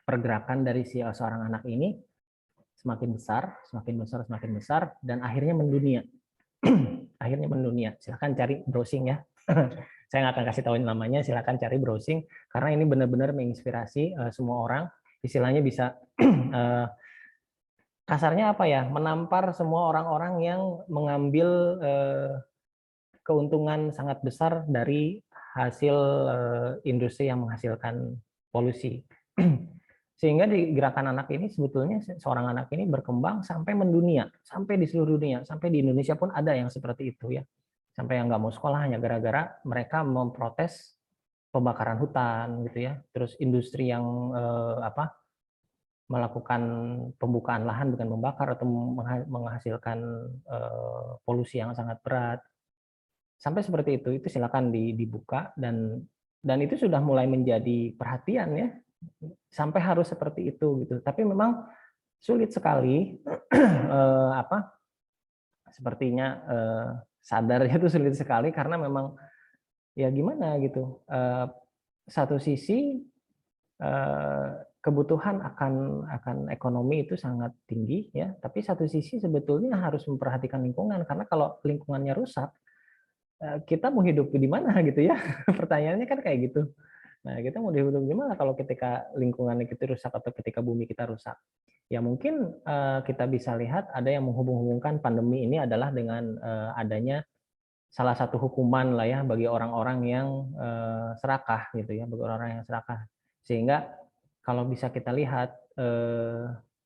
pergerakan dari si seorang anak ini semakin besar, semakin besar, semakin besar, dan akhirnya mendunia. Akhirnya mendunia. Silahkan cari browsing ya. Saya nggak akan kasih tahu namanya, silahkan cari browsing, karena ini benar-benar menginspirasi semua orang. Istilahnya bisa kasarnya apa ya, menampar semua orang-orang yang mengambil keuntungan sangat besar dari hasil industri yang menghasilkan polusi. Sehingga di gerakan anak ini sebetulnya seorang anak ini berkembang sampai mendunia, sampai di seluruh dunia, sampai di Indonesia pun ada yang seperti itu ya. Sampai yang nggak mau sekolah hanya gara-gara mereka memprotes pembakaran hutan gitu ya. Terus industri yang apa melakukan pembukaan lahan dengan membakar atau menghasilkan polusi yang sangat berat. Sampai seperti itu silakan dibuka, dan itu sudah mulai menjadi perhatian ya, sampai harus seperti itu gitu. Tapi memang sulit sekali apa sepertinya sadarnya itu sulit sekali, karena memang ya gimana gitu, satu sisi kebutuhan akan ekonomi itu sangat tinggi ya, tapi satu sisi sebetulnya harus memperhatikan lingkungan, karena kalau lingkungannya rusak, kita mau hidup di mana gitu ya. Pertanyaannya kan kayak gitu. Nah, kita mau hidup di mana kalau ketika lingkungan kita rusak atau ketika bumi kita rusak? Ya mungkin kita bisa lihat ada yang menghubung-hubungkan pandemi ini adalah dengan adanya salah satu hukuman lah ya bagi orang-orang yang serakah gitu ya, bagi orang-orang yang serakah. Sehingga kalau bisa kita lihat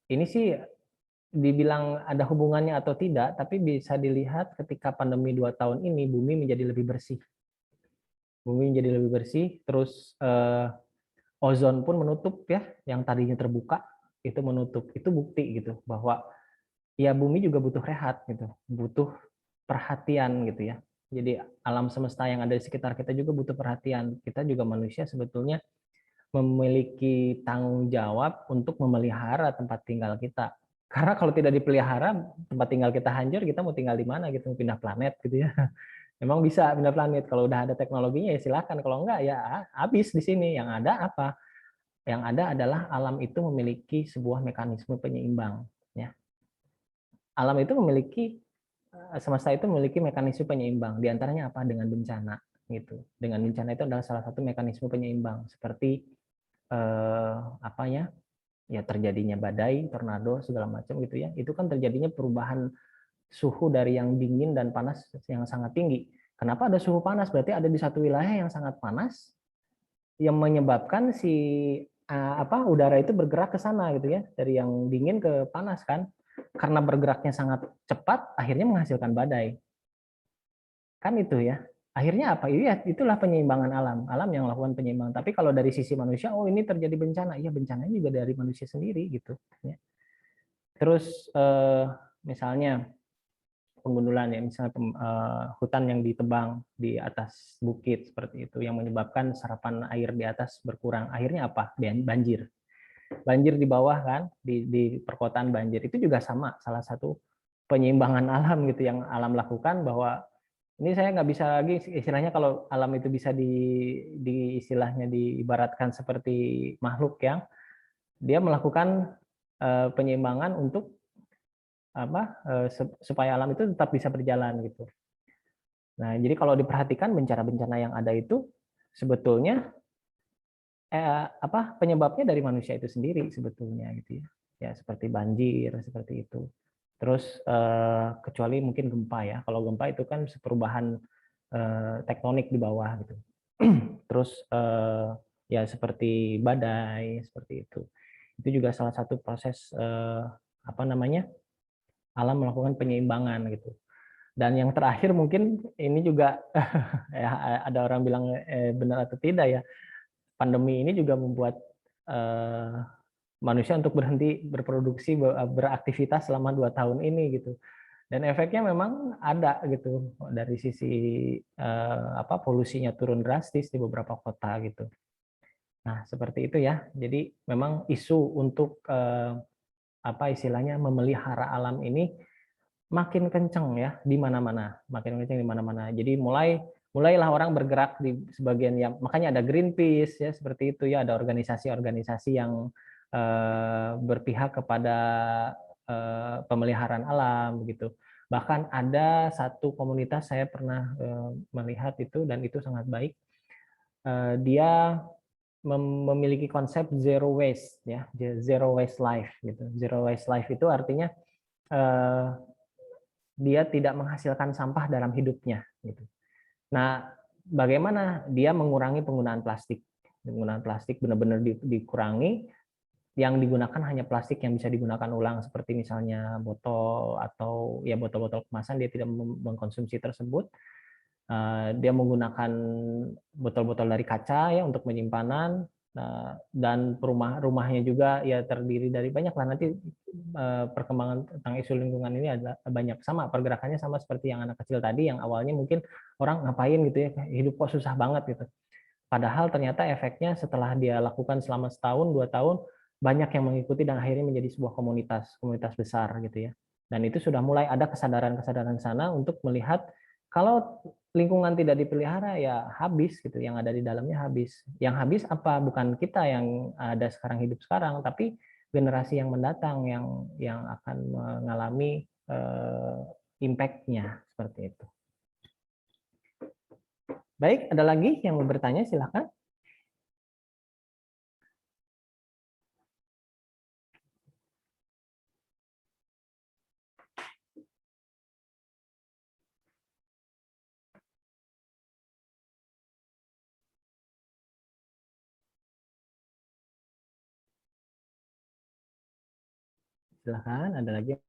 ini sih dibilang ada hubungannya atau tidak, tapi bisa dilihat ketika pandemi 2 tahun ini bumi menjadi lebih bersih. Bumi menjadi lebih bersih, terus ozon pun menutup ya, yang tadinya terbuka itu menutup. Itu bukti gitu bahwa ya bumi juga butuh rehat gitu, butuh perhatian gitu ya. Jadi alam semesta yang ada di sekitar kita juga butuh perhatian. Kita juga manusia sebetulnya memiliki tanggung jawab untuk memelihara tempat tinggal kita. Karena kalau tidak dipelihara, tempat tinggal kita hancur, kita mau tinggal di mana gitu, mau pindah planet gitu ya. Memang bisa pindah planet, kalau udah ada teknologinya ya silakan, kalau enggak ya habis di sini. Yang ada apa? Yang ada adalah alam itu memiliki sebuah mekanisme penyeimbang. Ya. Alam itu memiliki, semesta itu memiliki mekanisme penyeimbang. Di antaranya apa? Dengan bencana. Gitu. Dengan bencana itu adalah salah satu mekanisme penyeimbang. Seperti apa ya terjadinya badai, tornado segala macam gitu ya. Itu kan terjadinya perubahan suhu dari yang dingin dan panas yang sangat tinggi. Kenapa ada suhu panas? Berarti ada di satu wilayah yang sangat panas yang menyebabkan si apa udara itu bergerak ke sana gitu ya, dari yang dingin ke panas kan. Karena bergeraknya sangat cepat, akhirnya menghasilkan badai. Kan itu ya. Akhirnya apa? Iya, itulah penyeimbangan alam. Alam yang melakukan penyeimbang. Tapi kalau dari sisi manusia, oh ini terjadi bencana. Iya, bencananya juga dari manusia sendiri gitu. Ya. Terus misalnya penggundulan ya, misalnya hutan yang ditebang di atas bukit seperti itu, yang menyebabkan serapan air di atas berkurang. Akhirnya apa? Banjir. Banjir di bawah kan, di perkotaan banjir. Itu juga sama, salah satu penyeimbangan alam gitu yang alam lakukan, bahwa ini saya nggak bisa lagi istilahnya, kalau alam itu bisa di istilahnya diibaratkan seperti makhluk yang dia melakukan penyeimbangan untuk apa, supaya alam itu tetap bisa berjalan gitu. Nah, jadi kalau diperhatikan bencana-bencana yang ada itu sebetulnya apa, penyebabnya dari manusia itu sendiri sebetulnya gitu ya. Ya seperti banjir seperti itu. Terus kecuali mungkin gempa ya. Kalau gempa itu kan perubahan tektonik di bawah gitu. Terus ya seperti badai seperti itu. Itu juga salah satu proses apa namanya, alam melakukan penyeimbangan gitu. Dan yang terakhir mungkin ini juga ya, ada orang bilang benar atau tidak ya, pandemi ini juga membuat manusia untuk berhenti berproduksi, beraktivitas selama 2 tahun ini gitu. Dan efeknya memang ada gitu, dari sisi apa, polusinya turun drastis di beberapa kota gitu. Nah seperti itu ya. Jadi memang isu untuk apa istilahnya, memelihara alam ini makin kenceng ya di mana-mana, makin kenceng di mana-mana. Jadi mulailah orang bergerak di sebagian, yang makanya ada Greenpeace ya seperti itu ya, ada organisasi-organisasi yang berpihak kepada pemeliharaan alam begitu. Bahkan ada satu komunitas saya pernah melihat itu, dan itu sangat baik. Dia memiliki konsep zero waste ya, zero waste life gitu. Zero waste life itu artinya dia tidak menghasilkan sampah dalam hidupnya gitu. Nah, bagaimana dia mengurangi penggunaan plastik? Penggunaan plastik benar-benar dikurangi, yang digunakan hanya plastik yang bisa digunakan ulang, seperti misalnya botol atau ya botol-botol kemasan dia tidak mengkonsumsi tersebut. Dia menggunakan botol-botol dari kaca ya untuk penyimpanan. Dan rumahnya juga ya terdiri dari banyak lah, nanti perkembangan tentang isu lingkungan ini ada banyak, sama pergerakannya sama seperti yang anak kecil tadi, yang awalnya mungkin orang ngapain gitu ya, hidup kok susah banget gitu. Padahal ternyata efeknya setelah dia lakukan selama setahun 2 tahun, banyak yang mengikuti dan akhirnya menjadi sebuah komunitas besar gitu ya. Dan itu sudah mulai ada kesadaran-kesadaran sana untuk melihat kalau lingkungan tidak dipelihara ya habis gitu, yang ada di dalamnya habis. Yang habis apa? Bukan kita yang ada sekarang, hidup sekarang, tapi generasi yang mendatang yang akan mengalami impact-nya seperti itu. Baik, ada lagi yang mau bertanya, silakan. Silakan, ada lagi.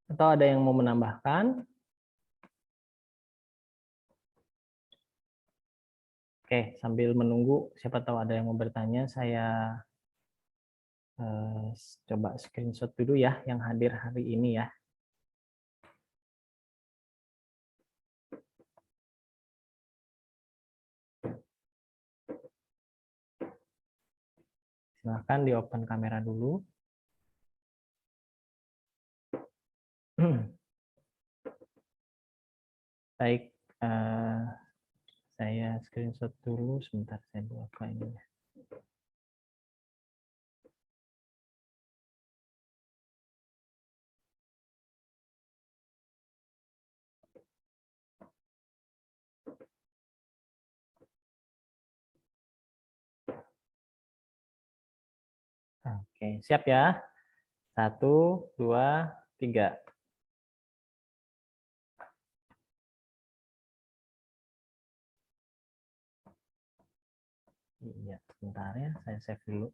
Atau ada yang mau menambahkan? Oke, sambil menunggu, siapa tahu ada yang mau bertanya, saya coba screenshot dulu ya yang hadir hari ini ya. Silahkan di open kamera dulu. Baik, saya screenshot dulu, sebentar saya buka ini. Oke, siap ya. 1, 2, 3. Iya, sebentar ya, saya save dulu.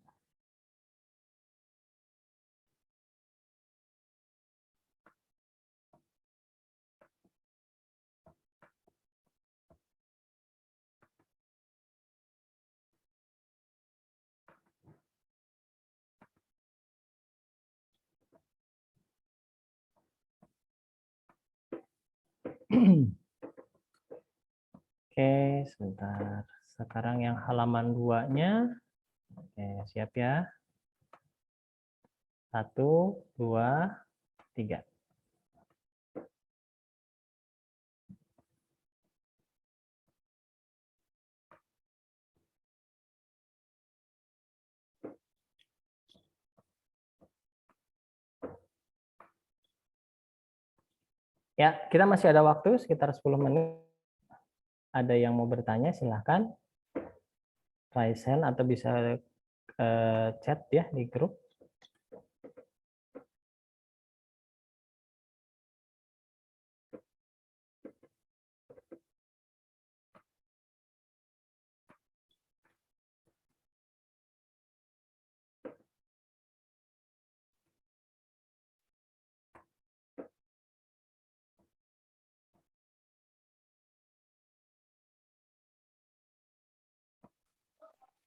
Oke, sebentar. Sekarang yang halaman 2-nya. Oke, siap ya. 1, 2, 3. Ya, kita masih ada waktu sekitar 10 menit. Ada yang mau bertanya, silahkan. Raise hand atau bisa chat ya di grup.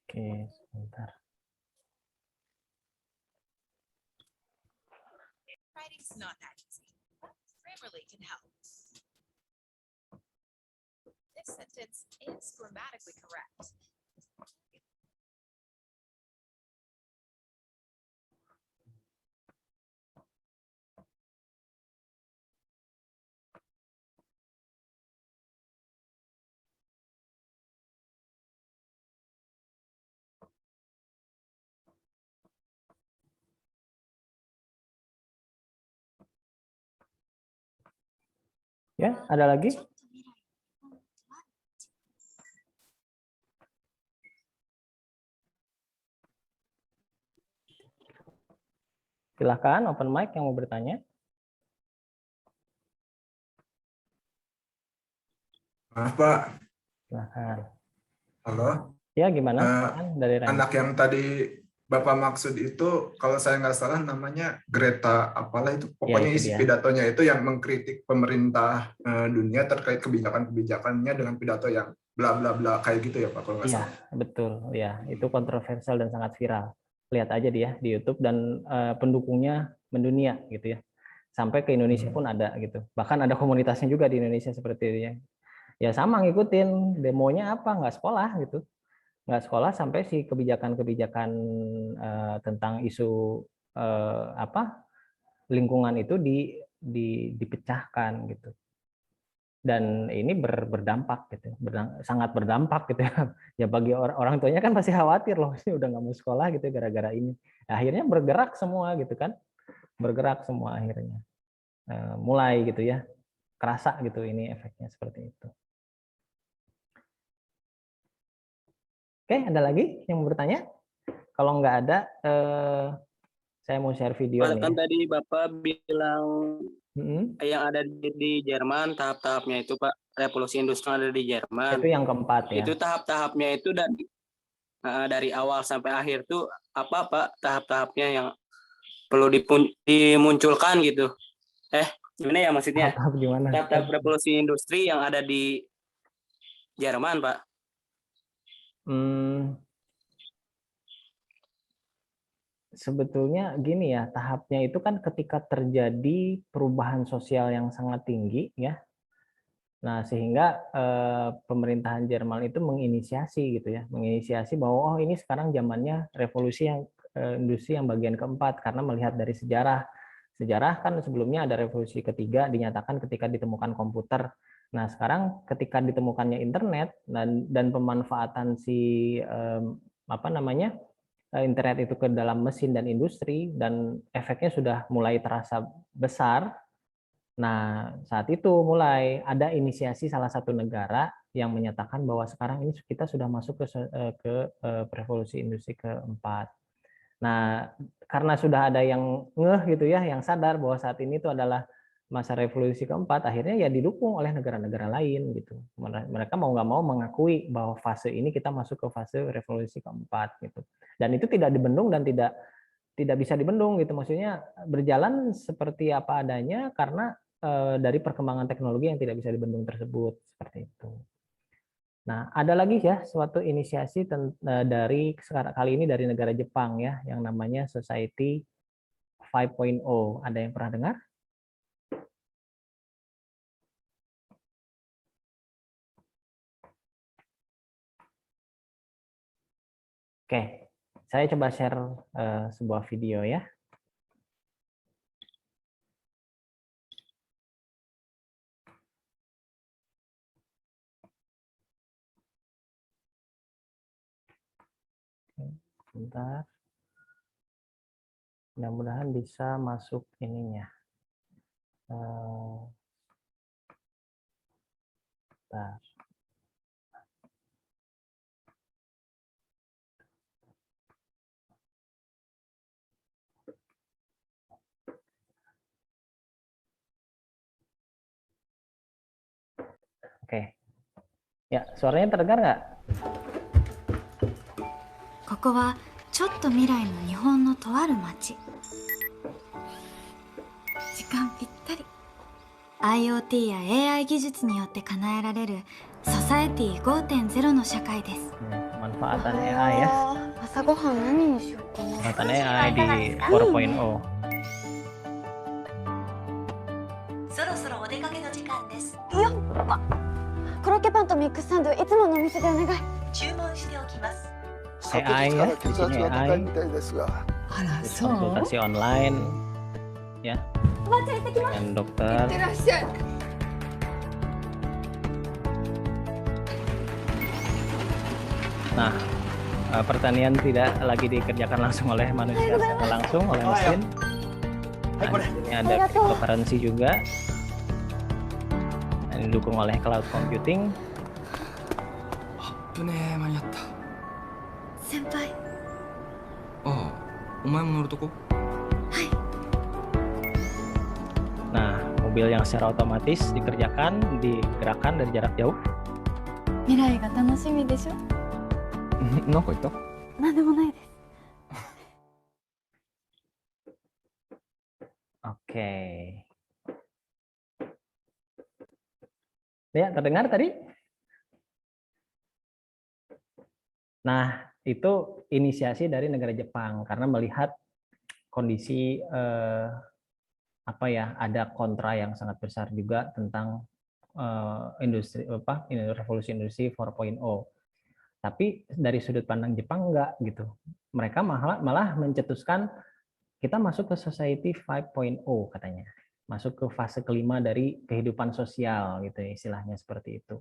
Oke, sebentar. Writing's not that easy, but Grammarly can help. This sentence is grammatically correct. Ya, ada lagi? Silahkan, open mic yang mau bertanya. Maaf Pak, Silahkan. halo. Ya, gimana? Dari Randy. Anak yang tadi Bapak maksud itu, kalau saya nggak salah namanya Greta, apalah itu. Pokoknya itu isi dia. pidatonya itu yang mengkritik pemerintah dunia terkait kebijakan-kebijakannya dengan pidato yang bla bla bla kayak gitu ya Pak, kalau nggak Iya, salah. betul. Ya, itu kontroversial dan sangat viral. Lihat aja dia di YouTube dan pendukungnya mendunia gitu ya. Sampai ke Indonesia pun ada gitu. Bahkan ada komunitasnya juga di Indonesia seperti itu ya. Ya sama ngikutin demonya apa nggak sekolah gitu. Nggak sekolah sampai si kebijakan-kebijakan tentang isu apa lingkungan itu dipecahkan gitu. Dan ini berdampak gitu, sangat berdampak gitu ya. Ya bagi orang tuanya kan pasti khawatir loh, ini udah nggak mau sekolah gitu gara-gara ini. Akhirnya bergerak semua gitu kan, bergerak semua akhirnya. Mulai gitu ya, kerasa gitu ini efeknya seperti itu. Oke, ada lagi yang mau bertanya? Kalau nggak ada, saya mau share video Pak, nih. kan tadi Bapak bilang yang ada di Jerman tahap-tahapnya itu Pak, revolusi industri yang ada di Jerman. Itu yang keempat ya. Itu tahap-tahapnya itu dari awal sampai akhir tuh apa Pak tahap-tahapnya yang perlu dimunculkan gitu. Gimana ya maksudnya? Tahap gimana? Tahap revolusi industri yang ada di Jerman, Pak. Sebetulnya gini ya, tahapnya itu kan ketika terjadi perubahan sosial yang sangat tinggi ya. Nah, sehingga pemerintahan Jerman itu menginisiasi gitu ya, menginisiasi bahwa oh ini sekarang zamannya revolusi yang industri yang bagian keempat, karena melihat dari sejarah. Sejarah kan sebelumnya ada revolusi ketiga dinyatakan ketika ditemukan komputer. Nah, sekarang ketika ditemukannya internet dan pemanfaatan si apa namanya? Internet itu ke dalam mesin dan industri dan efeknya sudah mulai terasa besar. Nah, saat itu mulai ada inisiasi salah satu negara yang menyatakan bahwa sekarang ini kita sudah masuk ke revolusi industri keempat. Nah, karena sudah ada yang ngeh gitu ya, yang sadar bahwa saat ini itu adalah masa revolusi keempat, akhirnya ya didukung oleh negara-negara lain gitu. Mereka mau nggak mau mengakui bahwa fase ini kita masuk ke fase revolusi keempat gitu. Dan itu tidak dibendung dan tidak bisa dibendung gitu. Maksudnya berjalan seperti apa adanya karena dari perkembangan teknologi yang tidak bisa dibendung tersebut seperti itu. Nah, ada lagi ya suatu inisiasi dari kali ini dari negara Jepang ya, yang namanya Society 5.0. Ada yang pernah dengar? Oke. Saya coba share sebuah video ya. Sebentar. Mudah-mudahan bisa masuk ininya. Bentar. Oke. Ya, suaranya terdengar nggak? ここはちょっと未来の日本のとある町。時間ぴったり。IoT や AI 技術によって叶えられるソサエティ 5.0 の社会です。 Manfaatan AI ya. 朝ごはん何にしようかな。 Manfaatan AI di 4.0. そろそろお出かけの時間です。コロッケパンとミックスサンドいつものお店でお願い。注文しておきます。 AI ya, di sini AI. あら、 Konsultasi online ya dengan dokter. Nah, pertanian tidak lagi dikerjakan langsung oleh manusia, tapi langsung oleh mesin. Nah, di sini ada cryptocurrency juga. Nah, didukung oleh cloud computing. 危ねえ、間に合った。先輩。ああ、お前も乗るとこ？ Nah, mobil yang secara otomatis digerakkan dari jarak jauh. 未来が楽しみでしょ。なんか言った？なんでもないです。 Oke. Ya, terdengar tadi? Nah, itu inisiasi dari negara Jepang karena melihat kondisi ada kontra yang sangat besar juga tentang revolusi industri 4.0. Tapi dari sudut pandang Jepang enggak gitu. Mereka malah mencetuskan kita masuk ke society 5.0 katanya. Masuk ke fase kelima dari kehidupan sosial gitu ya, istilahnya seperti itu.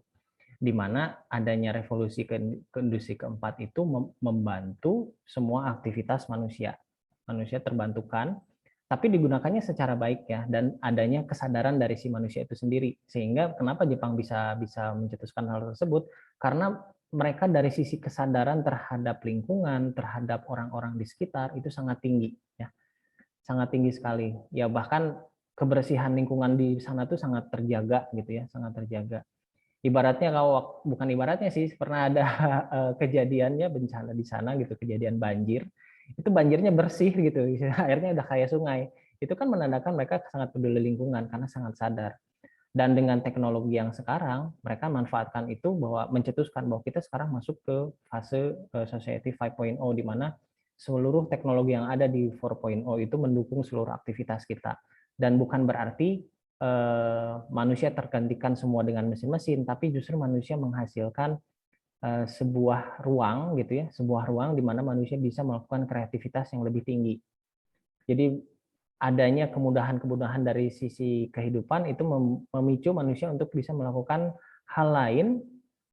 Di mana adanya revolusi ke industri keempat itu membantu semua aktivitas manusia. Manusia terbantukan, tapi digunakannya secara baik ya, dan adanya kesadaran dari si manusia itu sendiri. Sehingga kenapa Jepang bisa mencetuskan hal tersebut? Karena mereka dari sisi kesadaran terhadap lingkungan, terhadap orang-orang di sekitar itu sangat tinggi ya. Sangat tinggi sekali. Ya bahkan kebersihan lingkungan di sana tuh sangat terjaga gitu ya, sangat terjaga. Ibaratnya kalau bukan ibaratnya sih, pernah ada kejadiannya bencana di sana gitu, kejadian banjir. Itu banjirnya bersih gitu, airnya udah kayak sungai. Itu kan menandakan mereka sangat peduli lingkungan karena sangat sadar. Dan dengan teknologi yang sekarang, mereka manfaatkan itu bahwa mencetuskan bahwa kita sekarang masuk ke fase society 5.0 di mana seluruh teknologi yang ada di 4.0 itu mendukung seluruh aktivitas kita. Dan bukan berarti manusia tergantikan semua dengan mesin-mesin, tapi justru manusia menghasilkan sebuah ruang gitu ya, sebuah ruang di mana manusia bisa melakukan kreativitas yang lebih tinggi. Jadi adanya kemudahan-kemudahan dari sisi kehidupan itu memicu manusia untuk bisa melakukan hal lain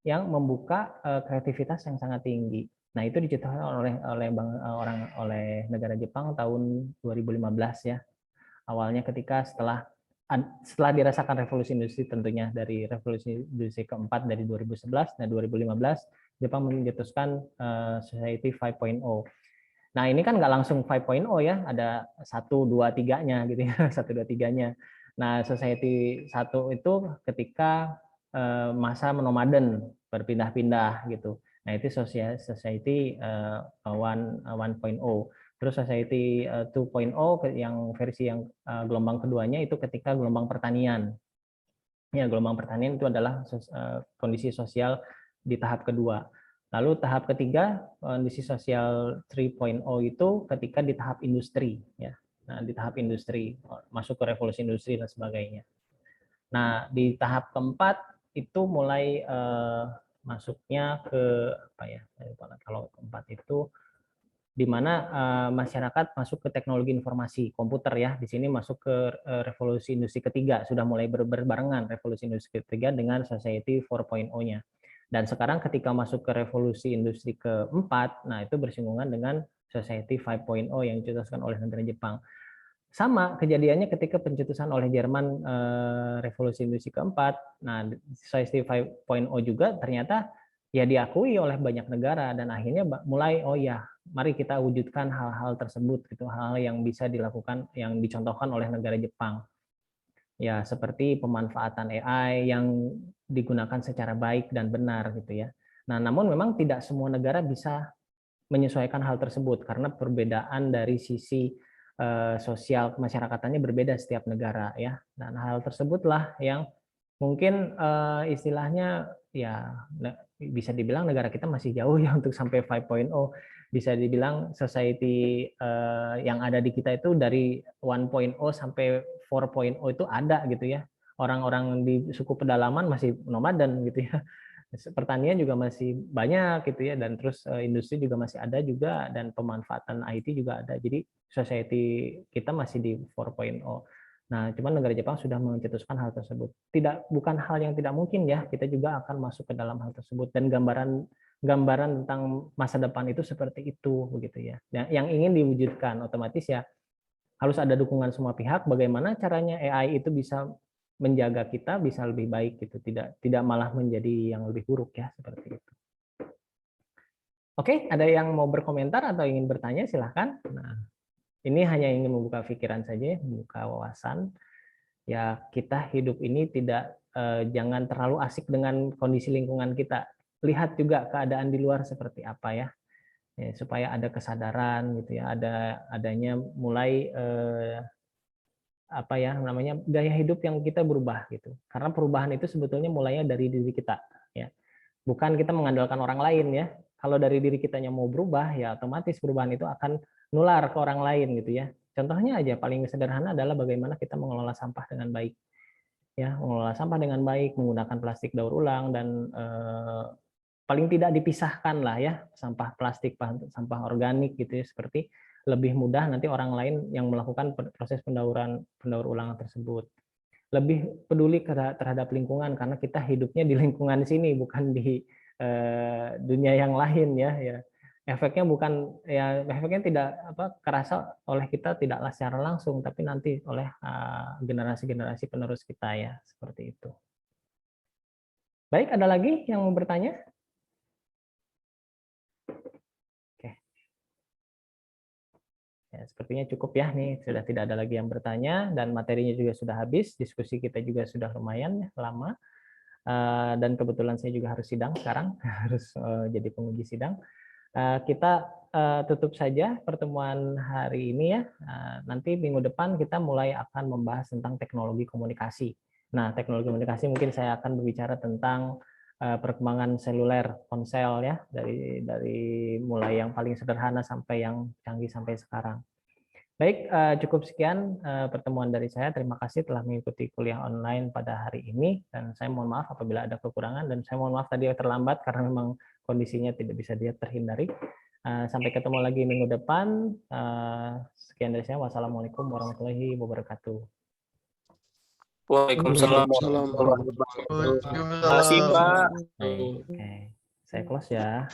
yang membuka kreativitas yang sangat tinggi. Nah, itu dicetuskan oleh negara Jepang tahun 2015 ya. Awalnya ketika setelah dirasakan revolusi industri tentunya dari revolusi industri keempat dari 2011 dan 2015 Jepang mencetuskan Society 5.0. Nah, ini kan nggak langsung 5.0 ya, ada 1, 2, 3-nya gitu ya, 1, 2, 3-nya. Nah, Society 1 itu ketika masa menomaden, berpindah-pindah gitu. Nah, itu Society 1.0. Terus Society 2.0 yang versi yang gelombang keduanya itu ketika gelombang pertanian. Ya, gelombang pertanian itu adalah kondisi sosial di tahap kedua. Lalu tahap ketiga, kondisi sosial 3.0 itu ketika di tahap industri ya. Nah, di tahap industri masuk ke revolusi industri dan sebagainya. Nah, di tahap keempat itu mulai masuknya ke apa ya? Kalau keempat itu di mana masyarakat masuk ke teknologi informasi komputer ya. Di sini masuk ke revolusi industri ketiga, sudah mulai berbarengan revolusi industri ketiga dengan society 4.0-nya. Dan sekarang ketika masuk ke revolusi industri keempat, nah itu bersinggungan dengan society 5.0 yang dicetuskan oleh negara Jepang. Sama kejadiannya ketika pencetusan oleh Jerman revolusi industri keempat. Nah, society 5.0 juga ternyata ya diakui oleh banyak negara dan akhirnya mulai oh ya, mari kita wujudkan hal-hal tersebut gitu, hal-hal yang bisa dilakukan yang dicontohkan oleh negara Jepang. Ya, seperti pemanfaatan AI yang digunakan secara baik dan benar gitu ya. Nah, namun memang tidak semua negara bisa menyesuaikan hal tersebut karena perbedaan dari sisi sosial kemasyarakatan berbeda setiap negara ya. Dan hal tersebutlah yang mungkin istilahnya ya bisa dibilang negara kita masih jauh ya untuk sampai 5.0. Bisa dibilang society yang ada di kita itu dari 1.0 sampai 4.0 itu ada gitu ya. Orang-orang di suku pedalaman masih nomaden gitu ya. Pertanian juga masih banyak gitu ya, dan terus industri juga masih ada juga, dan pemanfaatan IT juga ada. Jadi society kita masih di 4.0. Nah, cuman negara Jepang sudah mencetuskan hal tersebut. Bukan hal yang tidak mungkin ya, kita juga akan masuk ke dalam hal tersebut, dan gambaran tentang masa depan itu seperti itu begitu ya. Yang ingin diwujudkan otomatis ya harus ada dukungan semua pihak. Bagaimana caranya AI itu bisa menjaga kita bisa lebih baik gitu, tidak malah menjadi yang lebih buruk ya, seperti itu. Oke, ada yang mau berkomentar atau ingin bertanya silahkan. Nah, ini hanya ingin membuka pikiran saja, membuka wawasan. Ya, kita hidup ini jangan terlalu asik dengan kondisi lingkungan kita. Lihat juga keadaan di luar seperti apa ya, supaya ada kesadaran gitu ya, adanya mulai apa ya namanya gaya hidup yang kita berubah gitu, karena perubahan itu sebetulnya mulainya dari diri kita ya, bukan kita mengandalkan orang lain ya. Kalau dari diri kitanya mau berubah ya otomatis perubahan itu akan nular ke orang lain gitu ya. Contohnya aja paling sederhana adalah bagaimana kita mengelola sampah dengan baik ya, mengelola sampah dengan baik, menggunakan plastik daur ulang, dan paling tidak dipisahkan lah ya, sampah plastik sampah organik gitu ya, seperti lebih mudah nanti orang lain yang melakukan proses pendaur ulang tersebut. Lebih peduli terhadap lingkungan karena kita hidupnya di lingkungan sini, bukan di dunia yang lain ya. Efeknya tidak kerasa oleh kita tidaklah secara langsung, tapi nanti oleh generasi-generasi penerus kita ya, seperti itu. Baik, ada lagi yang mau bertanya? Ya, sepertinya cukup ya nih, sudah tidak ada lagi yang bertanya dan materinya juga sudah habis, diskusi kita juga sudah lumayan lama, dan kebetulan saya juga harus sidang sekarang, harus jadi penguji sidang. Kita tutup saja pertemuan hari ini ya. Nanti minggu depan kita mulai akan membahas tentang teknologi komunikasi. Nah, teknologi komunikasi mungkin saya akan berbicara tentang perkembangan seluler, ponsel ya, dari mulai yang paling sederhana sampai yang canggih sampai sekarang. Baik, cukup sekian pertemuan dari saya. Terima kasih telah mengikuti kuliah online pada hari ini, dan saya mohon maaf apabila ada kekurangan, dan saya mohon maaf tadi terlambat karena memang kondisinya tidak bisa terhindari. Sampai ketemu lagi minggu depan. Sekian dari saya. Wassalamualaikum warahmatullahi wabarakatuh. Waalaikumsalam. Waalaikumsalam. Terima kasih, Pak. Oke, saya close ya.